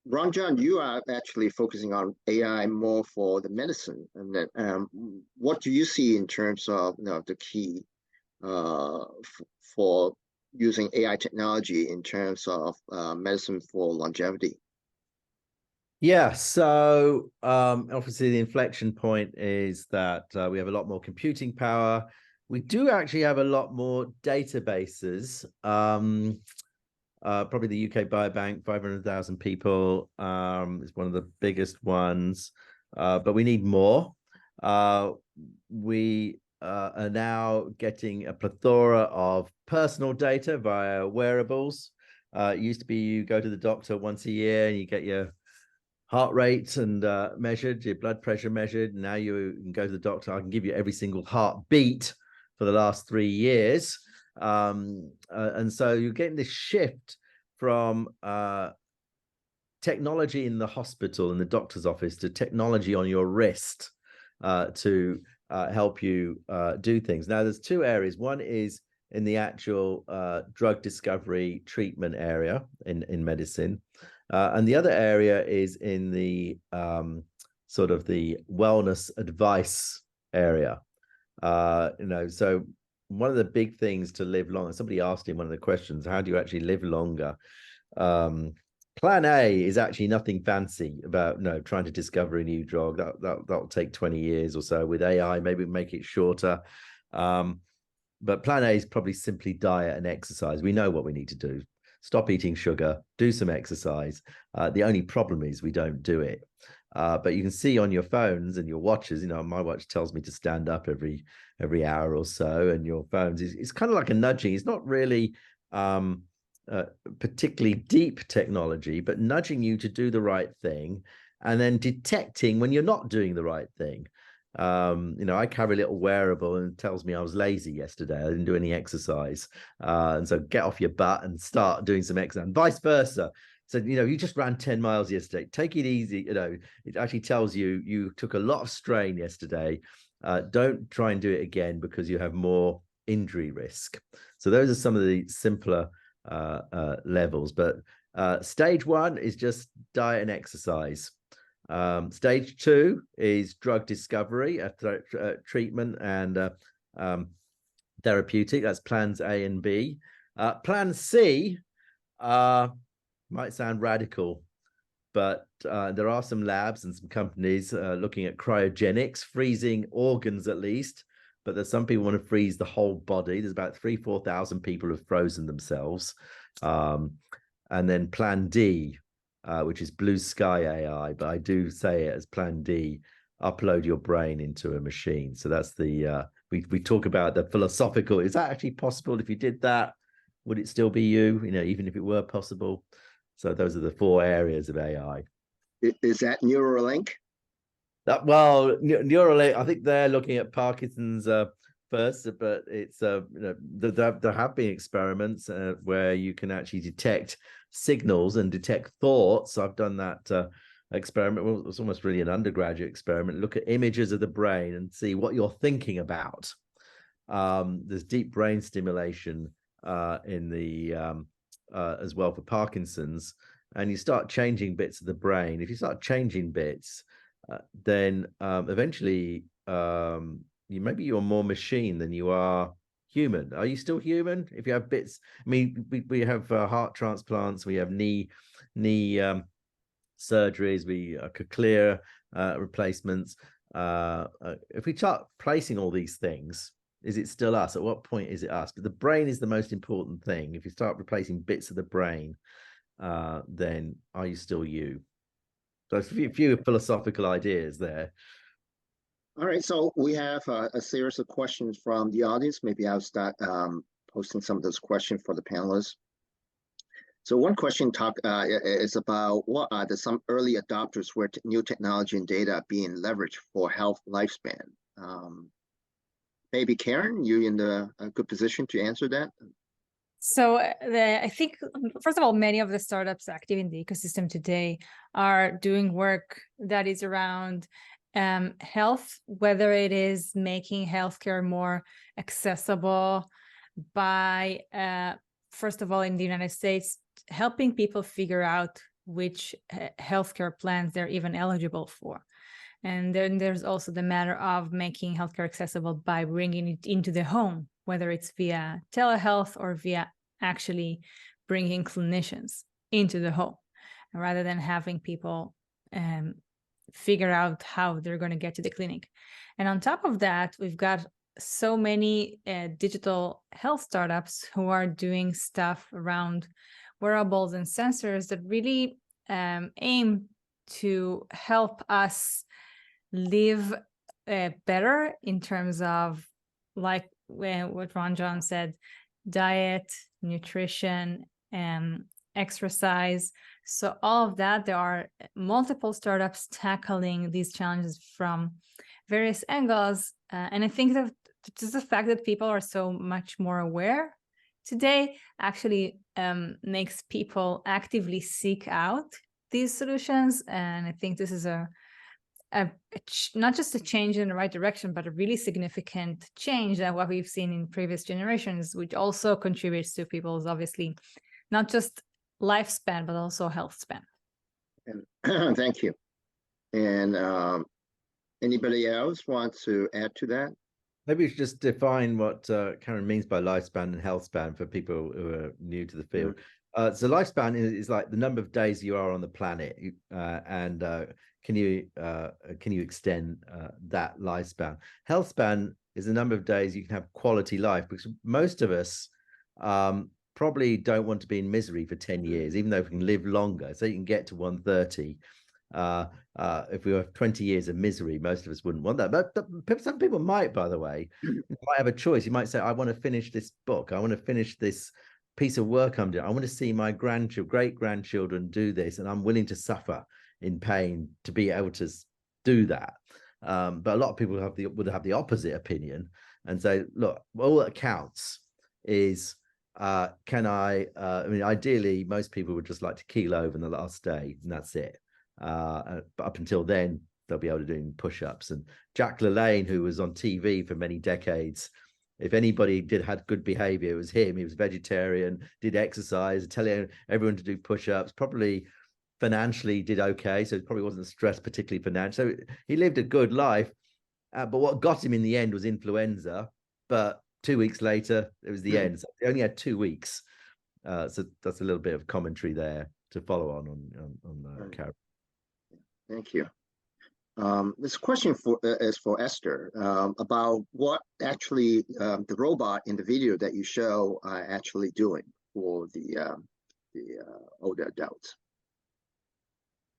Speaker 2: Ranjan, you are actually focusing on AI more for the medicine, and then what do you see in terms of the key for using AI technology in terms of medicine for longevity?
Speaker 5: Yeah, so obviously the inflection point is that we have a lot more computing power. We do actually have a lot more databases. Probably the UK Biobank, 500,000 people, is one of the biggest ones, but we need more. We are now getting a plethora of personal data via wearables. It used to be you go to the doctor once a year and you get your heart rate and measured, your blood pressure measured. Now you can go to the doctor. I can give you every single heartbeat for the last 3 years. And so you're getting this shift from technology in the hospital, in the doctor's office, to technology on your wrist to help you do things. Now, there's two areas. One is in the actual drug discovery treatment area in medicine. And the other area is in the sort of the wellness advice area. So one of the big things to live longer, somebody asked in one of the questions, how do you actually live longer? Plan A is actually nothing fancy about trying to discover a new drug. That'll take 20 years or so. With AI, maybe make it shorter. But plan A is probably simply diet and exercise. We know what we need to do. Stop eating sugar, do some exercise. The only problem is we don't do it. But you can see on your phones and your watches, my watch tells me to stand up every hour or so, and your phones it's kind of like a nudging. It's not really particularly deep technology, but nudging you to do the right thing and then detecting when you're not doing the right thing. I carry a little wearable and it tells me I was lazy yesterday. I didn't do any exercise. And so get off your butt and start doing some exercise, and vice versa. So, you just ran 10 miles yesterday. Take it easy. It actually tells you took a lot of strain yesterday. Don't try and do it again because you have more injury risk. So those are some of the simpler levels. But stage 1 is just diet and exercise. Stage 2 is drug discovery, treatment and therapeutic. That's plans A and B. Plan C might sound radical, but there are some labs and some companies looking at cryogenics, freezing organs at least. But there's some people want to freeze the whole body. There's about 3,000-4,000 people who've frozen themselves. And then plan D, which is blue sky AI, but I do say it as plan D, upload your brain into a machine. So that's the, we talk about the philosophical, is that actually possible? If you did that, would it still be you, even if it were possible? So those are the 4 areas of AI.
Speaker 2: Is that Neuralink?
Speaker 5: Well, Neuralink, I think they're looking at Parkinson's first, but it's, there have been experiments where you can actually detect signals and detect thoughts. I've done that experiment. Well, it was almost really an undergraduate experiment. Look at images of the brain and see what you're thinking about. There's deep brain stimulation in the as well for Parkinson's, and you start changing bits of the brain. If you start changing bits, then eventually maybe you're more machine than you are human. Are you still human if you have bits? I mean, we have heart transplants, we have knee surgeries, we cochlear replacements. If we start placing all these things, is it still us? At what point is it us? But the brain is the most important thing. If you start replacing bits of the brain, then are you still you? So a few philosophical ideas there.
Speaker 2: All right, so we have a series of questions from the audience. Maybe I'll start posting some of those questions for the panelists. So one question is about what are some early adopters where new technology and data are being leveraged for health lifespan? Maybe Karen, you in a good position to answer that?
Speaker 3: So I think, first of all, many of the startups active in the ecosystem today are doing work that is around health, whether it is making healthcare more accessible by, first of all, in the United States, helping people figure out which healthcare plans they're even eligible for. And then there's also the matter of making healthcare accessible by bringing it into the home, whether it's via telehealth or via actually bringing clinicians into the home, rather than having people figure out how they're going to get to the clinic. And on top of that, we've got so many digital health startups who are doing stuff around wearables and sensors that really aim to help us live better in terms of, like what Ron John said, diet, nutrition, and exercise. So all of that, there are multiple startups tackling these challenges from various angles. And I think that just the fact that people are so much more aware today actually makes people actively seek out these solutions. And I think this is not just a change in the right direction, but a really significant change than what we've seen in previous generations, which also contributes to people's, obviously, not just lifespan, but also health span.
Speaker 2: And thank you. And anybody else want to add to that?
Speaker 5: Maybe we should just define what Karen means by lifespan and health span for people who are new to the field. So lifespan is like the number of days you are on the planet, and can you extend that lifespan? Health span is the number of days you can have quality life, because most of us probably don't want to be in misery for 10 years, even though we can live longer. So you can get to 130. If we have 20 years of misery, most of us wouldn't want that. But some people might, by the way. You might have a choice. You might say, I want to finish this book. I want to finish this piece of work I'm doing. I want to see my great-grandchildren do this, and I'm willing to suffer in pain to be able to do that. But a lot of people would have the opposite opinion and say, look, all that counts is can I mean, ideally, most people would just like to keel over in the last day, and that's it. But up until then, they'll be able to do push-ups. And Jack LaLanne, who was on TV for many decades, if anybody had good behavior, it was him. He was vegetarian, did exercise, telling everyone to do push-ups, probably financially did okay. So he probably wasn't stressed particularly financially. So he lived a good life. But what got him in the end was influenza. But 2 weeks later, it was the end. So he only had 2 weeks. So that's a little bit of commentary there to follow on Karen.
Speaker 2: Thank you. This question is for Esther about what actually the robot in the video that you show are actually doing for the older adults.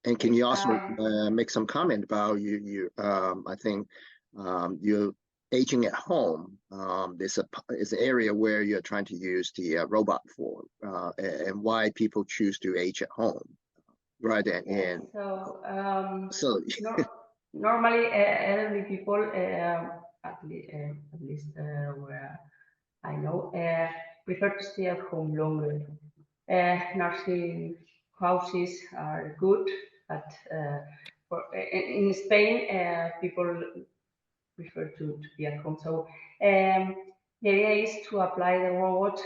Speaker 2: And can you also make some comment about I think you're aging at home. There's an area where you're trying to use the robot for, and why people choose to age at home rather than in facility.
Speaker 4: Normally, elderly people, at least where I know, prefer to stay at home longer. Nursing houses are good, but in Spain, people prefer to be at home. So the idea is to apply the robot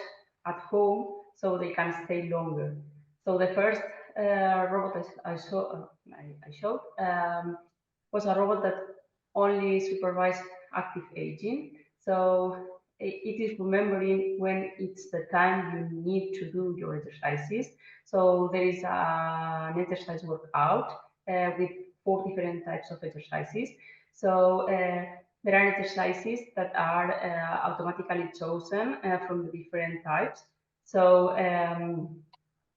Speaker 4: at home so they can stay longer. So the first robot I showed was a robot that only supervised active aging. So it is remembering when it's the time you need to do your exercises. So there is an exercise workout with 4 different types of exercises. So there are exercises that are automatically chosen from the different types. So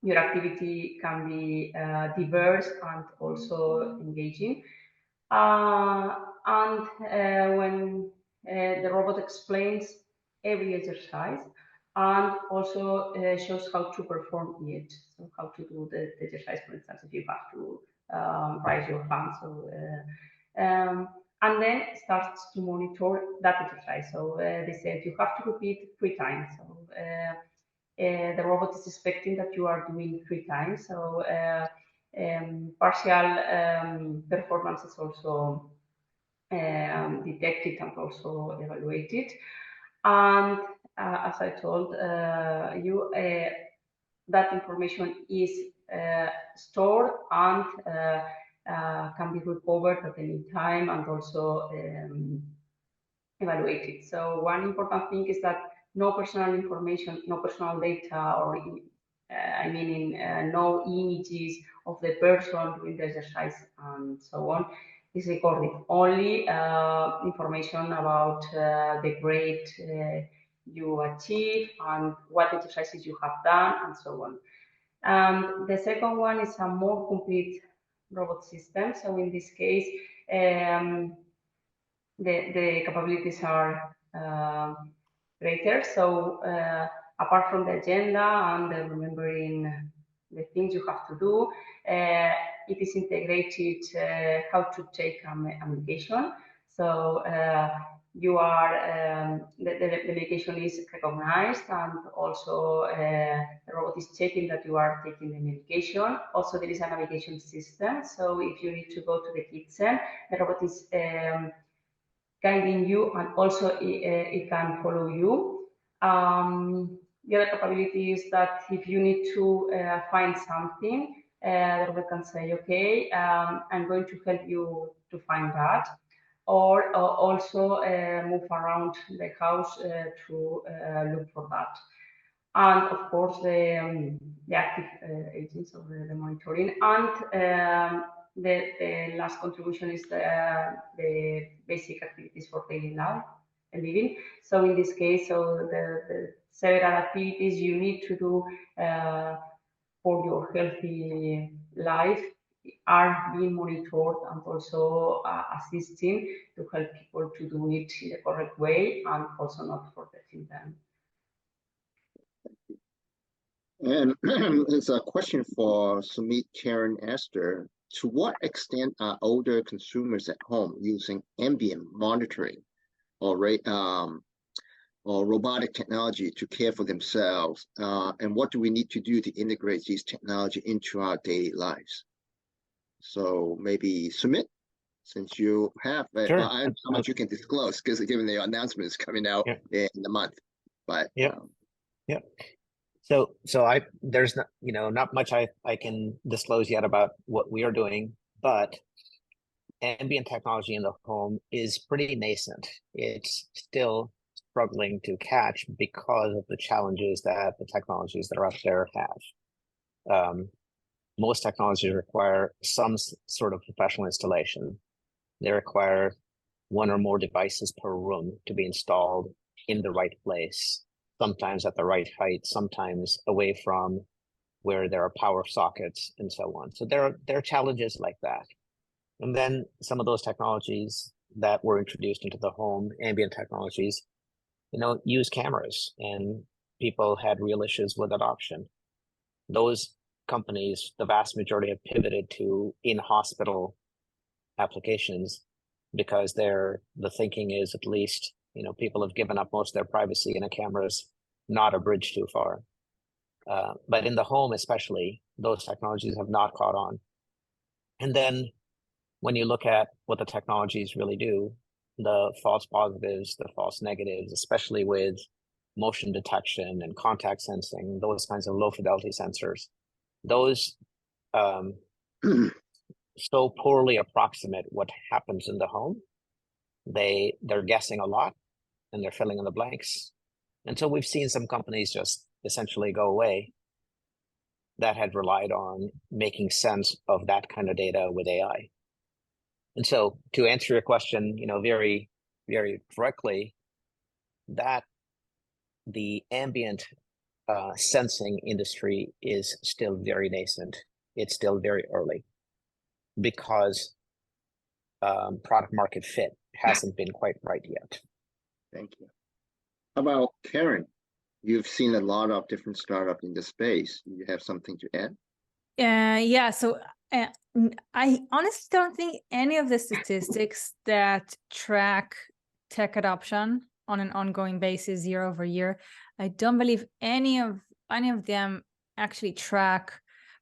Speaker 4: your activity can be diverse and also engaging. And when the robot explains every exercise and also shows how to perform it, so how to do the exercise, for instance, if you have to raise your hand. So, and then starts to monitor that exercise. So they said you have to repeat 3 times. So the robot is expecting that you are doing 3 times. So partial performance is also detected and also evaluated. And as I told you, that information is stored and can be recovered at any time and also evaluated. So one important thing is that no personal information, no personal data, or no images of the person doing the exercise and so on is recorded. Only information about the grade you achieve and what exercises you have done and so on. The second one is a more complete robot system. So in this case, the capabilities are greater. So apart from the agenda and the remembering the things you have to do, it is integrated how to take a medication. So you are the medication is recognized, and also the robot is checking that you are taking the medication. Also, there is a navigation system. So if you need to go to the kitchen, the robot is guiding you, and also it can follow you. The other capability is that if you need to find something, the robot can say, okay, I'm going to help you to find that, or also move around the house to look for that. and of course the active agents of the monitoring. And the last contribution is the basic activities for daily life and living. So in this case, the several activities you need to do for your healthy life are being monitored and also assisting to help people to do it in the correct way and also not forgetting them.
Speaker 2: And it's a question for Sumit, Karen, Esther. To what extent are older consumers at home using ambient monitoring or robotic technology to care for themselves? And what do we need to do to integrate these technology into our daily lives? So maybe Sumit, since you have,
Speaker 6: Sure.
Speaker 2: I don't know how much you can disclose because given the announcement is coming out in the month, but
Speaker 6: yeah. So there's not much I can disclose yet about what we are doing, but ambient technology in the home is pretty nascent. It's still struggling to catch because of the challenges that the technologies that are out there have. Most technologies require some sort of professional installation. They require one or more devices per room to be installed in the right place, sometimes at the right height, sometimes away from where there are power sockets and so on. So there are challenges like that. And then some of those technologies that were introduced into the home, ambient technologies, use cameras, and people had real issues with adoption. Those companies, the vast majority, have pivoted to in-hospital applications because the thinking is, at least, people have given up most of their privacy and a camera's not a bridge too far. But in the home especially, those technologies have not caught on. And then when you look at what the technologies really do, the false positives, the false negatives, especially with motion detection and contact sensing, those kinds of low fidelity sensors, those so poorly approximate what happens in the home. They're guessing a lot and they're filling in the blanks. And so we've seen some companies just essentially go away that had relied on making sense of that kind of data with AI. And so to answer your question, very, very directly, that the ambient sensing industry is still very nascent. It's still very early because product market fit hasn't been quite right yet.
Speaker 2: Thank you. How about Karen? You've seen a lot of different startups in the space. Do you have something to add?
Speaker 3: Yeah, so I honestly don't think any of the statistics that track tech adoption on an ongoing basis year over year, I don't believe any of them actually track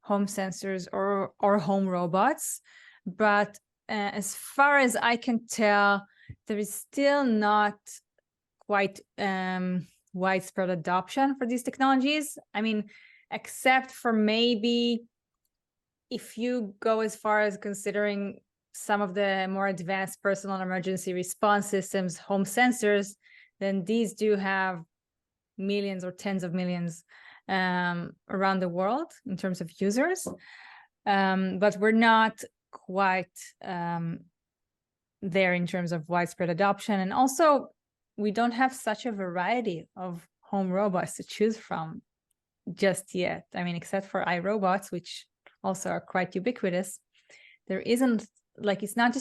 Speaker 3: home sensors or home robots. But as far as I can tell, there is still not quite widespread adoption for these technologies. I mean, except for maybe if you go as far as considering some of the more advanced personal emergency response systems, home sensors, then these do have millions or tens of millions around the world in terms of users. But we're not quite there in terms of widespread adoption. And also, we don't have such a variety of home robots to choose from just yet. I mean, except for iRobots, which also are quite ubiquitous, there isn't, like, it's not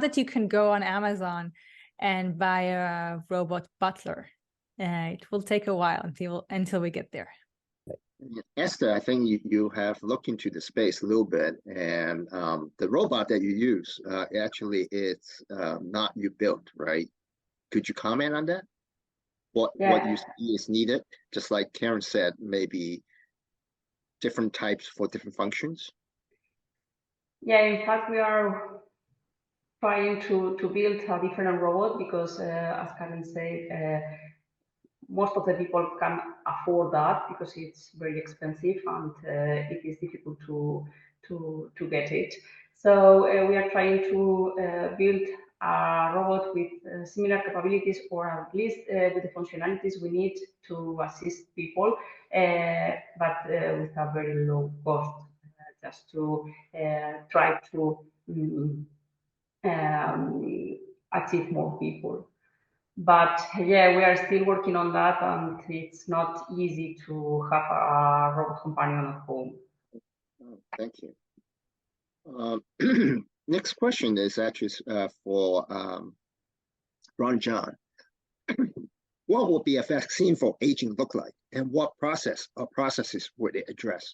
Speaker 3: that you can go on Amazon and buy a robot butler. It will take a while until we get there.
Speaker 2: Esther, I think you have looked into the space a little bit, and the robot that you use actually it's not you built, right? Could you comment on that? What you see is needed, just like Karen said, maybe different types for different functions?
Speaker 4: Yeah, in fact, we are trying to build a different robot because, as Karen said, most of the people can afford that because it's very expensive and it is difficult to get it. So we are trying to build a robot with similar capabilities, or at least with the functionalities we need to assist people, but with a very low cost, just to try to achieve more people. But yeah, we are still working on that, and it's not easy to have a robot companion at home.
Speaker 2: Oh, thank you. Next question is actually for Ron John. What will be a vaccine for aging look like, and what process or processes would it address?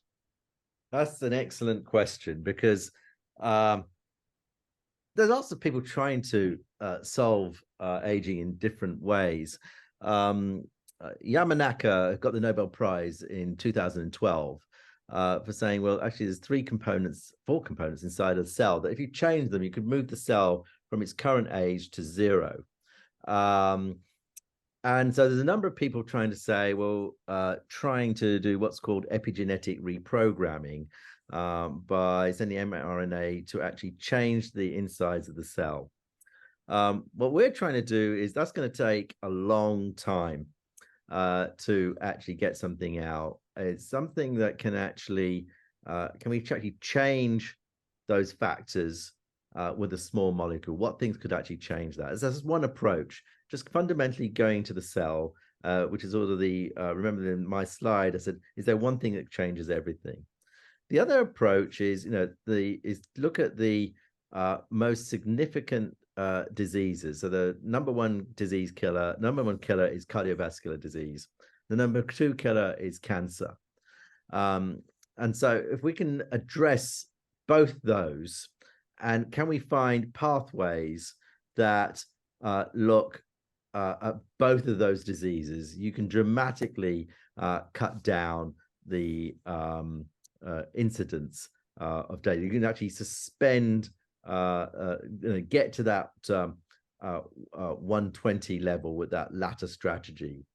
Speaker 5: That's an excellent question, because there's lots of people trying to solve aging in different ways. Yamanaka got the Nobel Prize in 2012 for saying, well, actually, there's four components inside a cell that if you change them, you could move the cell from its current age to 0. And so there's a number of people trying to say, well, trying to do what's called epigenetic reprogramming by sending mRNA to actually change the insides of the cell. What we're trying to do is that's going to take a long time to actually get something out. It's something that can actually, can we actually change those factors with a small molecule? What things could actually change that? So that's one approach, just fundamentally going to the cell, which is all of the, remember in my slide, I said, is there one thing that changes everything? The other approach is, look at the most significant diseases. So the number one killer is cardiovascular disease. The number 2 killer is cancer. And so if we can address both those, and can we find pathways that look at both of those diseases, you can dramatically cut down the incidence of data. You can actually suspend, get to that 120 level with that latter strategy.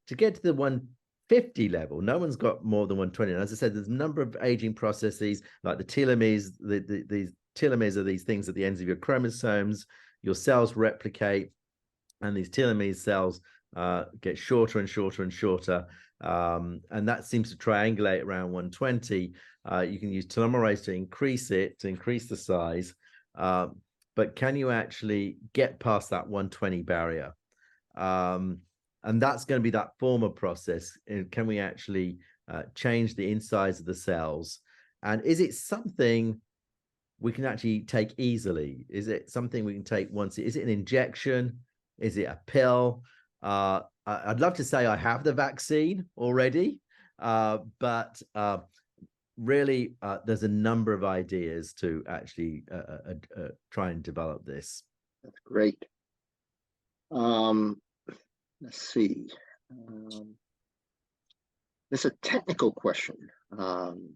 Speaker 5: To get to the 150 level, no one's got more than 120. And as I said, there's a number of aging processes like the telomeres. These telomeres are these things at the ends of your chromosomes. Your cells replicate, and these telomere cells get shorter and shorter and shorter. And that seems to triangulate around 120. You can use telomerase to increase the size. But can you actually get past that 120 barrier? And that's going to be that former process. And can we actually change the insides of the cells? And is it something we can actually take easily? Is it something we can take once? Is it an injection? Is it a pill? I'd love to say I have the vaccine already, but really, there's a number of ideas to actually try and develop this.
Speaker 2: That's great. Let's see. It's a technical question.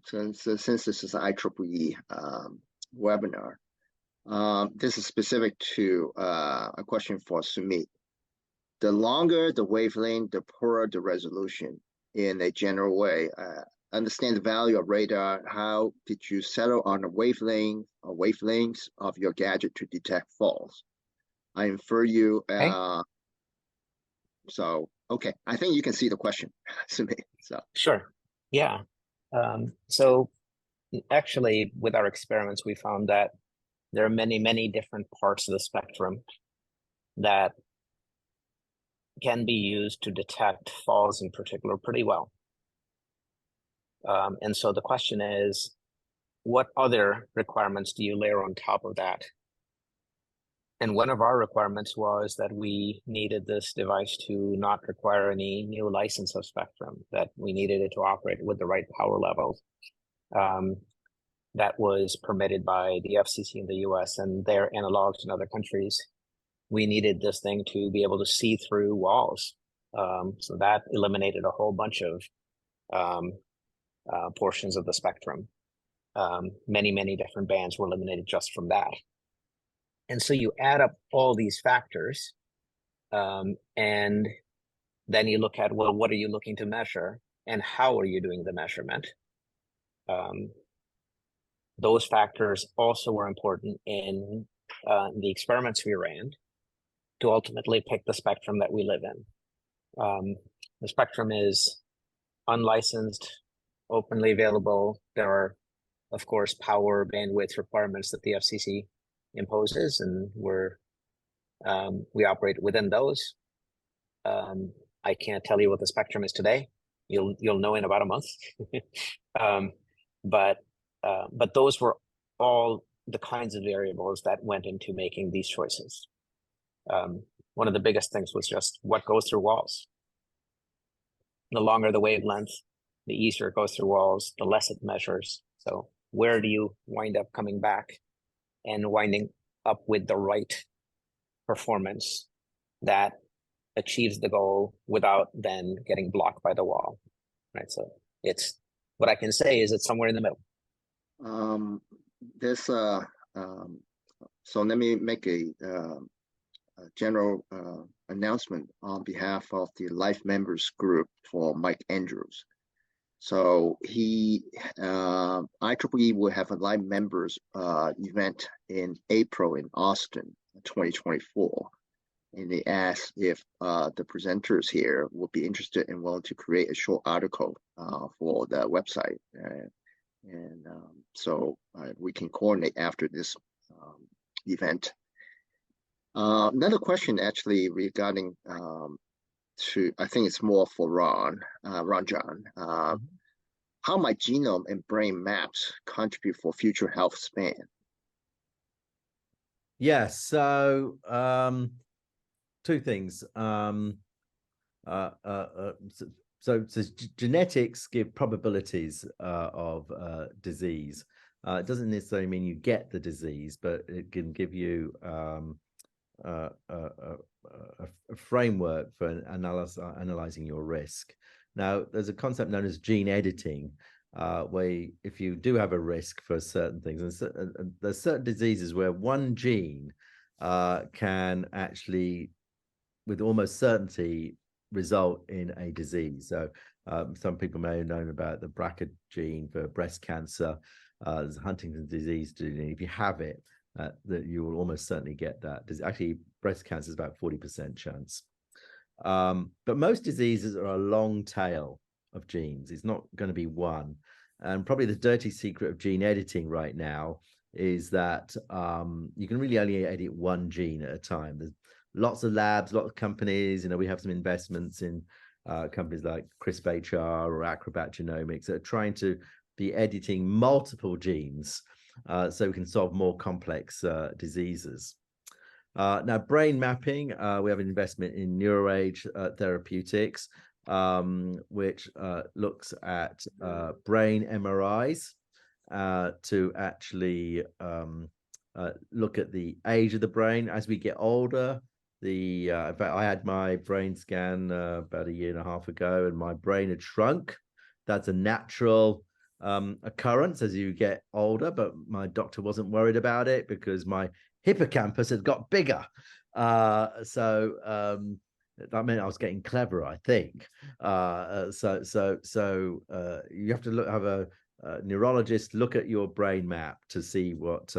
Speaker 2: Since this is an IEEE webinar, this is specific to a question for Sumit. The longer the wavelength, the poorer the resolution. In a general way, understand the value of radar. How did you settle on a wavelength or wavelengths of your gadget to detect falls? I infer you. So okay, I think you can see the question, Sumit. So
Speaker 6: sure, yeah. So actually, with our experiments, we found that there are many different parts of the spectrum that can be used to detect falls in particular pretty well. And so the question is, what other requirements do you layer on top of that? And one of our requirements was that we needed this device to not require any new license of spectrum, that we needed it to operate with the right power levels. That was permitted by the FCC in the US and their analogs in other countries. We needed this thing to be able to see through walls. So that eliminated a whole bunch of portions of the spectrum. Many different bands were eliminated just from that. And so you add up all these factors, and then you look at, well, what are you looking to measure and how are you doing the measurement? Those factors also were important in the experiments we ran to ultimately pick the spectrum that we live in. The spectrum is unlicensed, openly available. There are, of course, power bandwidth requirements that the FCC imposes, and we operate within those. I can't tell you what the spectrum is today. You'll know in about a month. But those were all the kinds of variables that went into making these choices. One of the biggest things was just what goes through walls. The longer the wavelength, the easier it goes through walls, the less it measures. So where do you wind up coming back and winding up with the right performance that achieves the goal without then getting blocked by the wall, right? So it's, what I can say is it's somewhere in the middle.
Speaker 2: So let me make a general announcement on behalf of the Life Members Group for Mike Andrews. So IEEE will have a Life Members event in April in Austin, 2024. And they asked if the presenters here would be interested and willing to create a short article for the website. So we can coordinate after this event. Another question actually regarding I think it's more for Ron John. How might genome and brain maps contribute for future health span?
Speaker 5: Yes, so two things. So genetics give probabilities of disease. It doesn't necessarily mean you get the disease, but it can give you a framework for analyzing your risk. Now, there's a concept known as gene editing, where if you do have a risk for certain things, and there's certain diseases where one gene can actually, with almost certainty, result in a disease. So some people may have known about the BRCA gene for breast cancer. There's Huntington's disease gene. If you have it, that you will almost certainly get that. There's actually, breast cancer is about 40% chance. But most diseases are a long tail of genes. It's not going to be one. And probably the dirty secret of gene editing right now is that you can really only edit one gene at a time. There's lots of labs, lots of companies. We have some investments in companies like CRISPR or Acrobat Genomics that are trying to be editing multiple genes so we can solve more complex diseases. Now, brain mapping, we have an investment in NeuroAge Therapeutics, which looks at brain MRIs to actually look at the age of the brain as we get older. In fact, I had my brain scan about 1.5 years ago, and my brain had shrunk. That's a natural occurrence as you get older, but my doctor wasn't worried about it because my hippocampus had got bigger. So that meant I was getting clever, I think. So you have to have a neurologist look at your brain map to see what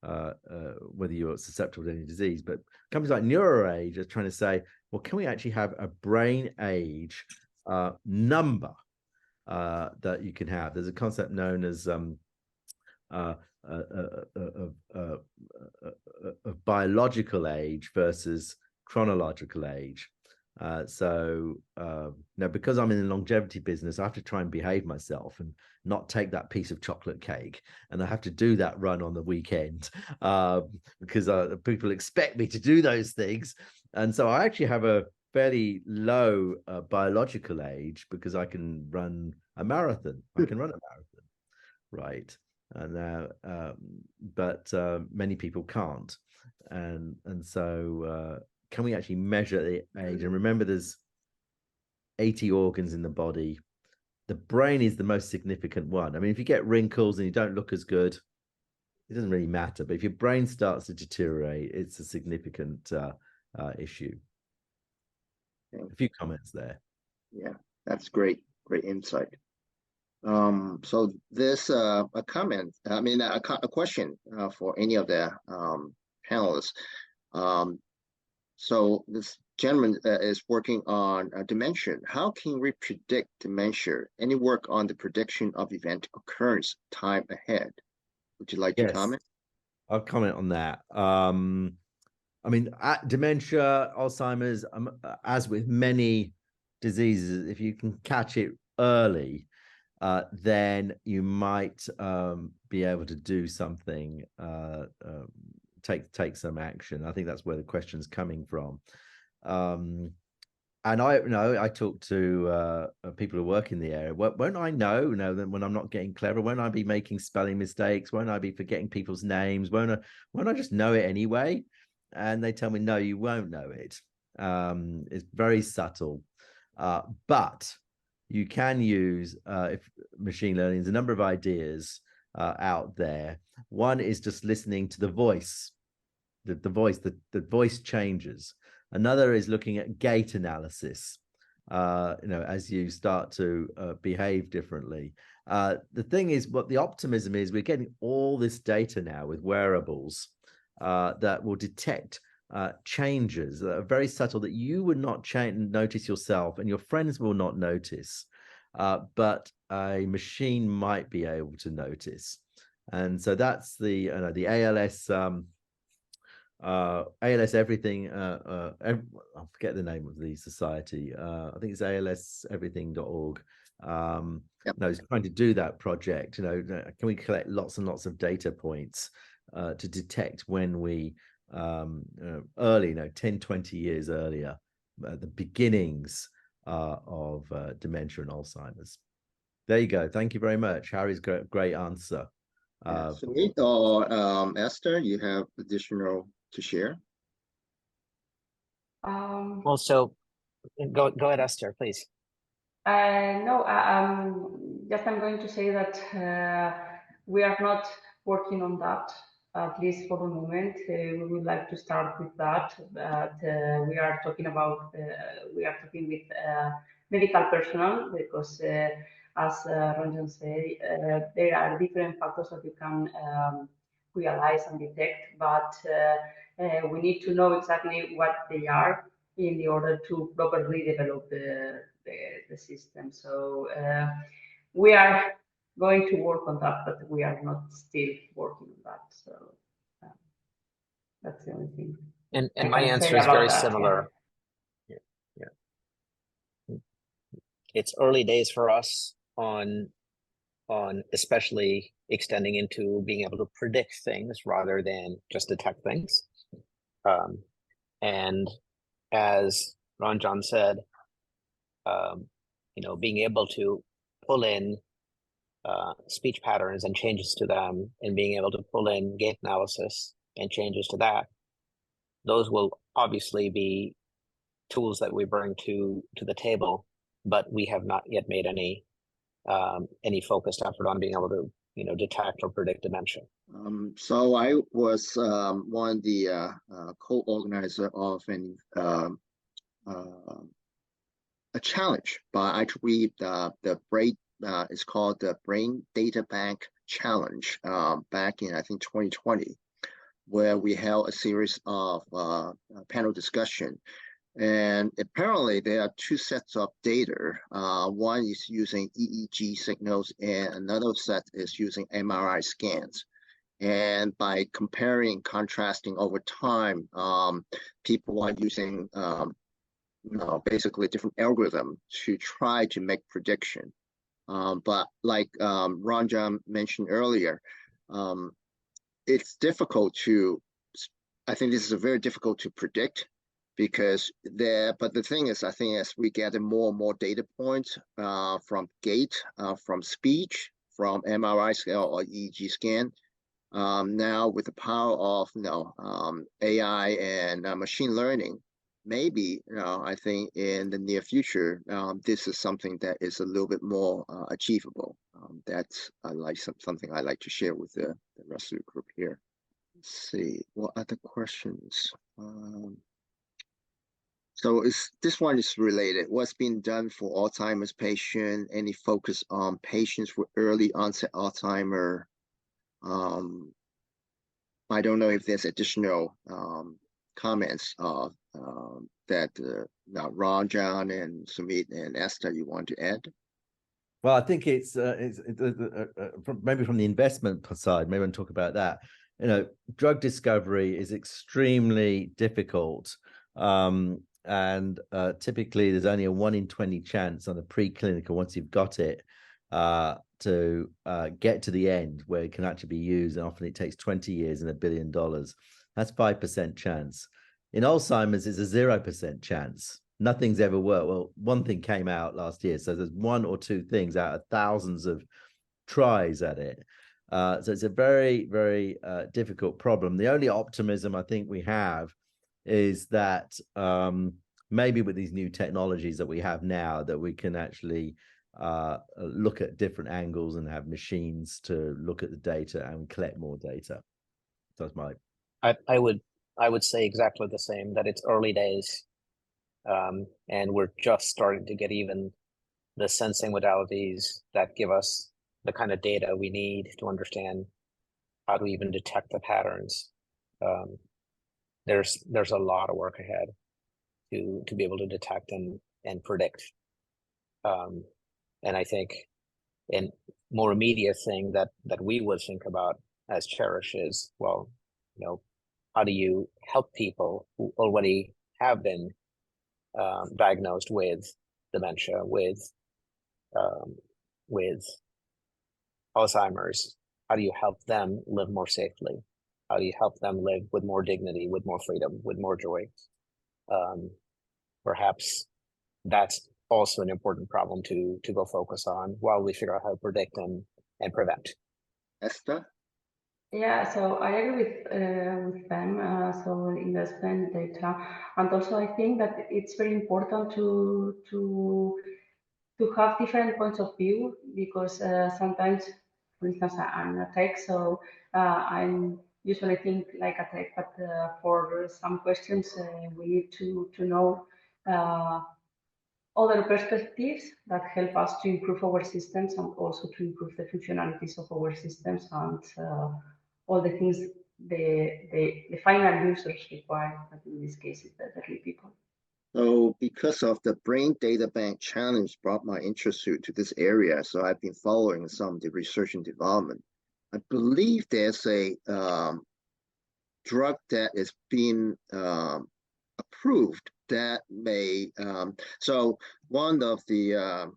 Speaker 5: whether you're susceptible to any disease. But companies like NeuroAge are trying to say, well, can we actually have a brain age number that you can have? There's a concept known as of biological age versus chronological age. Now, because I'm in the longevity business, I have to try and behave myself and not take that piece of chocolate cake, and I have to do that run on the weekend because people expect me to do those things. And so I actually have a fairly low biological age because I can run a marathon. I can run a marathon, right? But many people can't, and so can we actually measure the age? And remember, there's 80 organs in the body. The brain is the most significant one. I mean, if you get wrinkles and you don't look as good, it doesn't really matter. But if your brain starts to deteriorate, it's a significant issue. A few comments there.
Speaker 2: Yeah, that's great insight. So there's a comment, a question for any of the panelists. So this gentleman is working on dementia. How can we predict dementia? Any work on the prediction of event occurrence time ahead? Would you like to comment?
Speaker 5: I'll comment on that. I mean, dementia, Alzheimer's, as with many diseases, if you can catch it early, then you might be able to do something, take some action. I think that's where the question's coming from. And I talk to people who work in the area. Won't I know when I'm not getting clever? Won't I be making spelling mistakes? Won't I be forgetting people's names? Won't I just know it anyway? And they tell me, no, you won't know it. It's very subtle, but you can use if machine learning. There's a number of ideas out there. One is just listening to the voice, the voice changes. Another is looking at gait analysis, as you start to behave differently. The thing is, what the optimism is, we're getting all this data now with wearables that will detect changes that are very subtle that you would not notice yourself and your friends will not notice, but a machine might be able to notice. And so that's the ALS ALS everything. I forget the name of the society. I think it's alseverything.org.
Speaker 2: Yep.
Speaker 5: No, it's trying to do that project. Can we collect lots and lots of data points to detect when we early, 10, 20 years earlier, the beginnings of dementia and Alzheimer's. There you go. Thank you very much. Harry's great answer.
Speaker 2: Sumit or Esther, you have additional to share?
Speaker 6: Also, go ahead, Esther, please.
Speaker 4: No, just I'm going to say that we are not working on that, at least for the moment. We would like to start with that, but we are talking with medical personnel because, as Ranjan said, there are different factors that you can realize and detect, but we need to know exactly what they are in order to properly develop the system. So we are going to work on that, but we are not still working on that. So that's the only thing.
Speaker 6: And my answer is very similar. Yeah. It's early days for us on especially extending into being able to predict things rather than just detect things. And as Ranjan said, being able to pull in speech patterns and changes to them, and being able to pull in gait analysis and changes to that, those will obviously be tools that we bring to the table, but we have not yet made any focused effort on being able to detect or predict dementia.
Speaker 2: So I was one of the co-organizer of a challenge by IEEE. The brain is called the Brain Data Bank Challenge back in, I think, 2020, where we held a series of panel discussion. And apparently there are two sets of data. One is using EEG signals and another set is using MRI scans. And by comparing, contrasting over time, people are using basically a different algorithm to try to make prediction. But like Ranjan mentioned earlier, it's difficult I think this is very difficult to predict because but the thing is, I think as we gather more and more data points from gait, from speech, from MRI scan or EEG scan, now with the power of AI and machine learning, maybe I think in the near future this is something that is a little bit more achievable. That's something I like to share with the rest of the group here. Let's see what other questions. So this one is related. What's being done for Alzheimer's patient? Any focus on patients with early onset Alzheimer? I don't know if there's additional comments that now Ron, John, and Sumit and Esther, you want to add?
Speaker 5: Well, I think it's maybe from the investment side, maybe I'll talk about that. You know, drug discovery is extremely difficult. And typically there's only a 1 in 20 chance on a preclinical, once you've got it, to get to the end where it can actually be used. And often it takes 20 years and $1 billion. That's 5% chance. In Alzheimer's, it's a 0% chance. Nothing's ever worked. Well, one thing came out last year. So there's 1 or 2 things out of thousands of tries at it. So it's a very, very difficult problem. The only optimism I think we have is that maybe with these new technologies that we have now, that we can actually look at different angles and have machines to look at the data and collect more data. So that's my.
Speaker 6: I would say exactly the same, that it's early days. And we're just starting to get even the sensing modalities that give us the kind of data we need to understand how to even detect the patterns. There's a lot of work ahead to be able to detect and predict. And I think a more immediate thing that we would think about as Cherish is, well, you know, how do you help people who already have been diagnosed with dementia, with Alzheimer's? How do you help them live more safely? How do you help them live with more dignity, with more freedom, with more joy? Perhaps that's also an important problem to go focus on while we figure out how to predict and prevent.
Speaker 2: Esther?
Speaker 4: Yeah, so I agree with them. So investment data, and also I think that it's very important to have different points of view, because sometimes, for instance, I'm a tech, so I'm usually think like a tech, but for some questions we need to know other perspectives that help us to improve our systems and also to improve the functionalities of our systems and all the things the final users require, but in this case it's the elderly people.
Speaker 2: So because of the Brain Data Bank Challenge brought my interest to this area, so I've been following some of the research and development. I believe there's a drug that is being approved that may, so one of the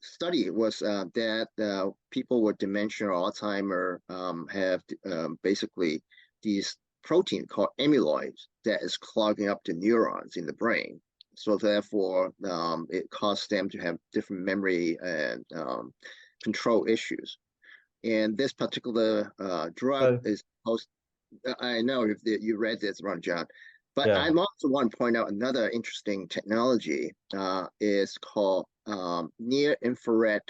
Speaker 2: study was that people with dementia or Alzheimer have basically these protein called amyloid that is clogging up the neurons in the brain. So therefore, it causes them to have different memory and control issues. And this particular drug is supposed, I know if you read this, Ron, John, but yeah. I also want to point out another interesting technology is called near infrared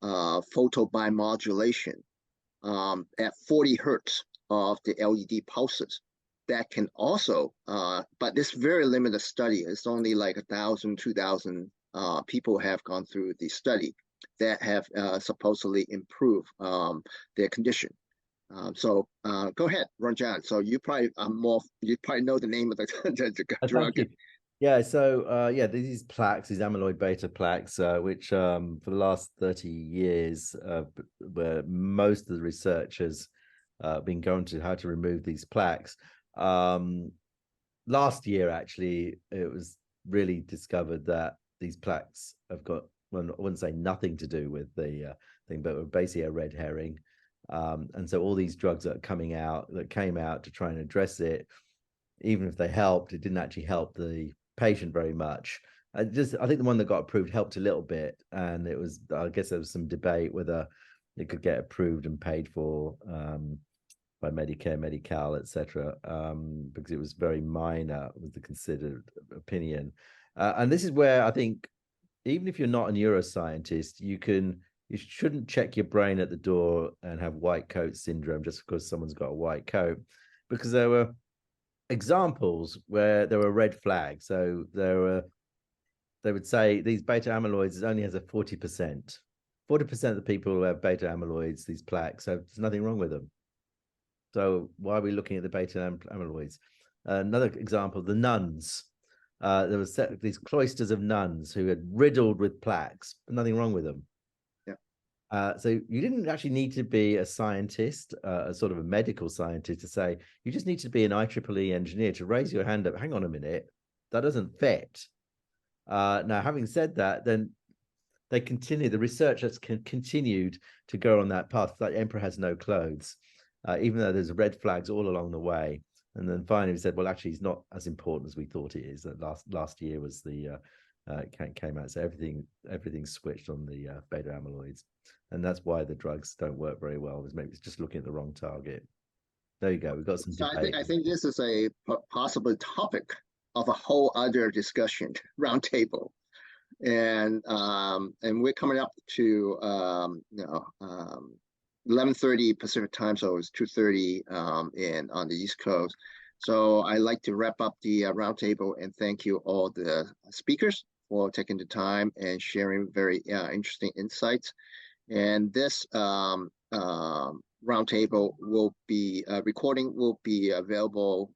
Speaker 2: photobiomodulation at 40 hertz of the LED pulses. That can also, but this very limited study, it's only like 1,000, 2,000 people have gone through the study that have supposedly improved their condition. So go ahead, Ranjan. So you probably know the name of the drug.
Speaker 5: Yeah, so these plaques, these amyloid beta plaques, which for the last 30 years, where most of the research has been going to how to remove these plaques. Last year, actually, it was really discovered that these plaques have got, well, I wouldn't say nothing to do with the thing, but were basically a red herring. And so all these drugs that came out to try and address it, even if they helped, it didn't actually help the patient very much. I think the one that got approved helped a little bit, and it was, I guess there was some debate whether it could get approved and paid for by Medicare, Medi-Cal, etc., because it was very minor, was the considered opinion. And this is where I think, even if you're not a neuroscientist, you shouldn't check your brain at the door and have white coat syndrome just because someone's got a white coat, because there were examples where there were red flags. So they would say these beta amyloids only has a 40%. 40% of the people who have beta amyloids, these plaques, so there's nothing wrong with them. So why are we looking at the beta amyloids? Another example, the nuns. There was these cloisters of nuns who had riddled with plaques, nothing wrong with them. So you didn't actually need to be a scientist, a sort of a medical scientist to say, you just need to be an IEEE engineer to raise your hand up. Hang on a minute, that doesn't fit. Now, having said that, then they continue, the research has continued to go on that path. Like Emperor has no clothes, even though there's red flags all along the way. And then finally we said, well, actually, it's not as important as we thought it is. That last year was the came out, so everything switched on the beta amyloids, and that's why the drugs don't work very well. Is maybe it's just looking at the wrong target. There you go. We've got some
Speaker 2: So
Speaker 5: debate.
Speaker 2: I think this is a possible topic of a whole other discussion roundtable, and we're coming up to 11:30 Pacific time, so it's 2:30 and on the East Coast. So I'd like to wrap up the roundtable and thank you all the speakers for taking the time and sharing very interesting insights. And this roundtable will be recording will be available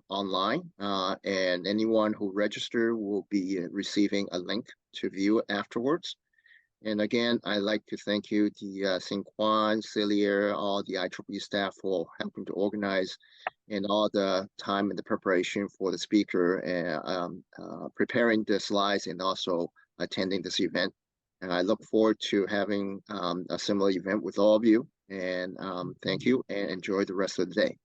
Speaker 2: online, and anyone who registered will be receiving a link to view it afterwards. And again, I'd like to thank you, the Sing Kwan, Celia, all the IEEE staff for helping to organize, and all the time and the preparation for the speaker and preparing the slides and also attending this event. And I look forward to having a similar event with all of you. And thank you and enjoy the rest of the day.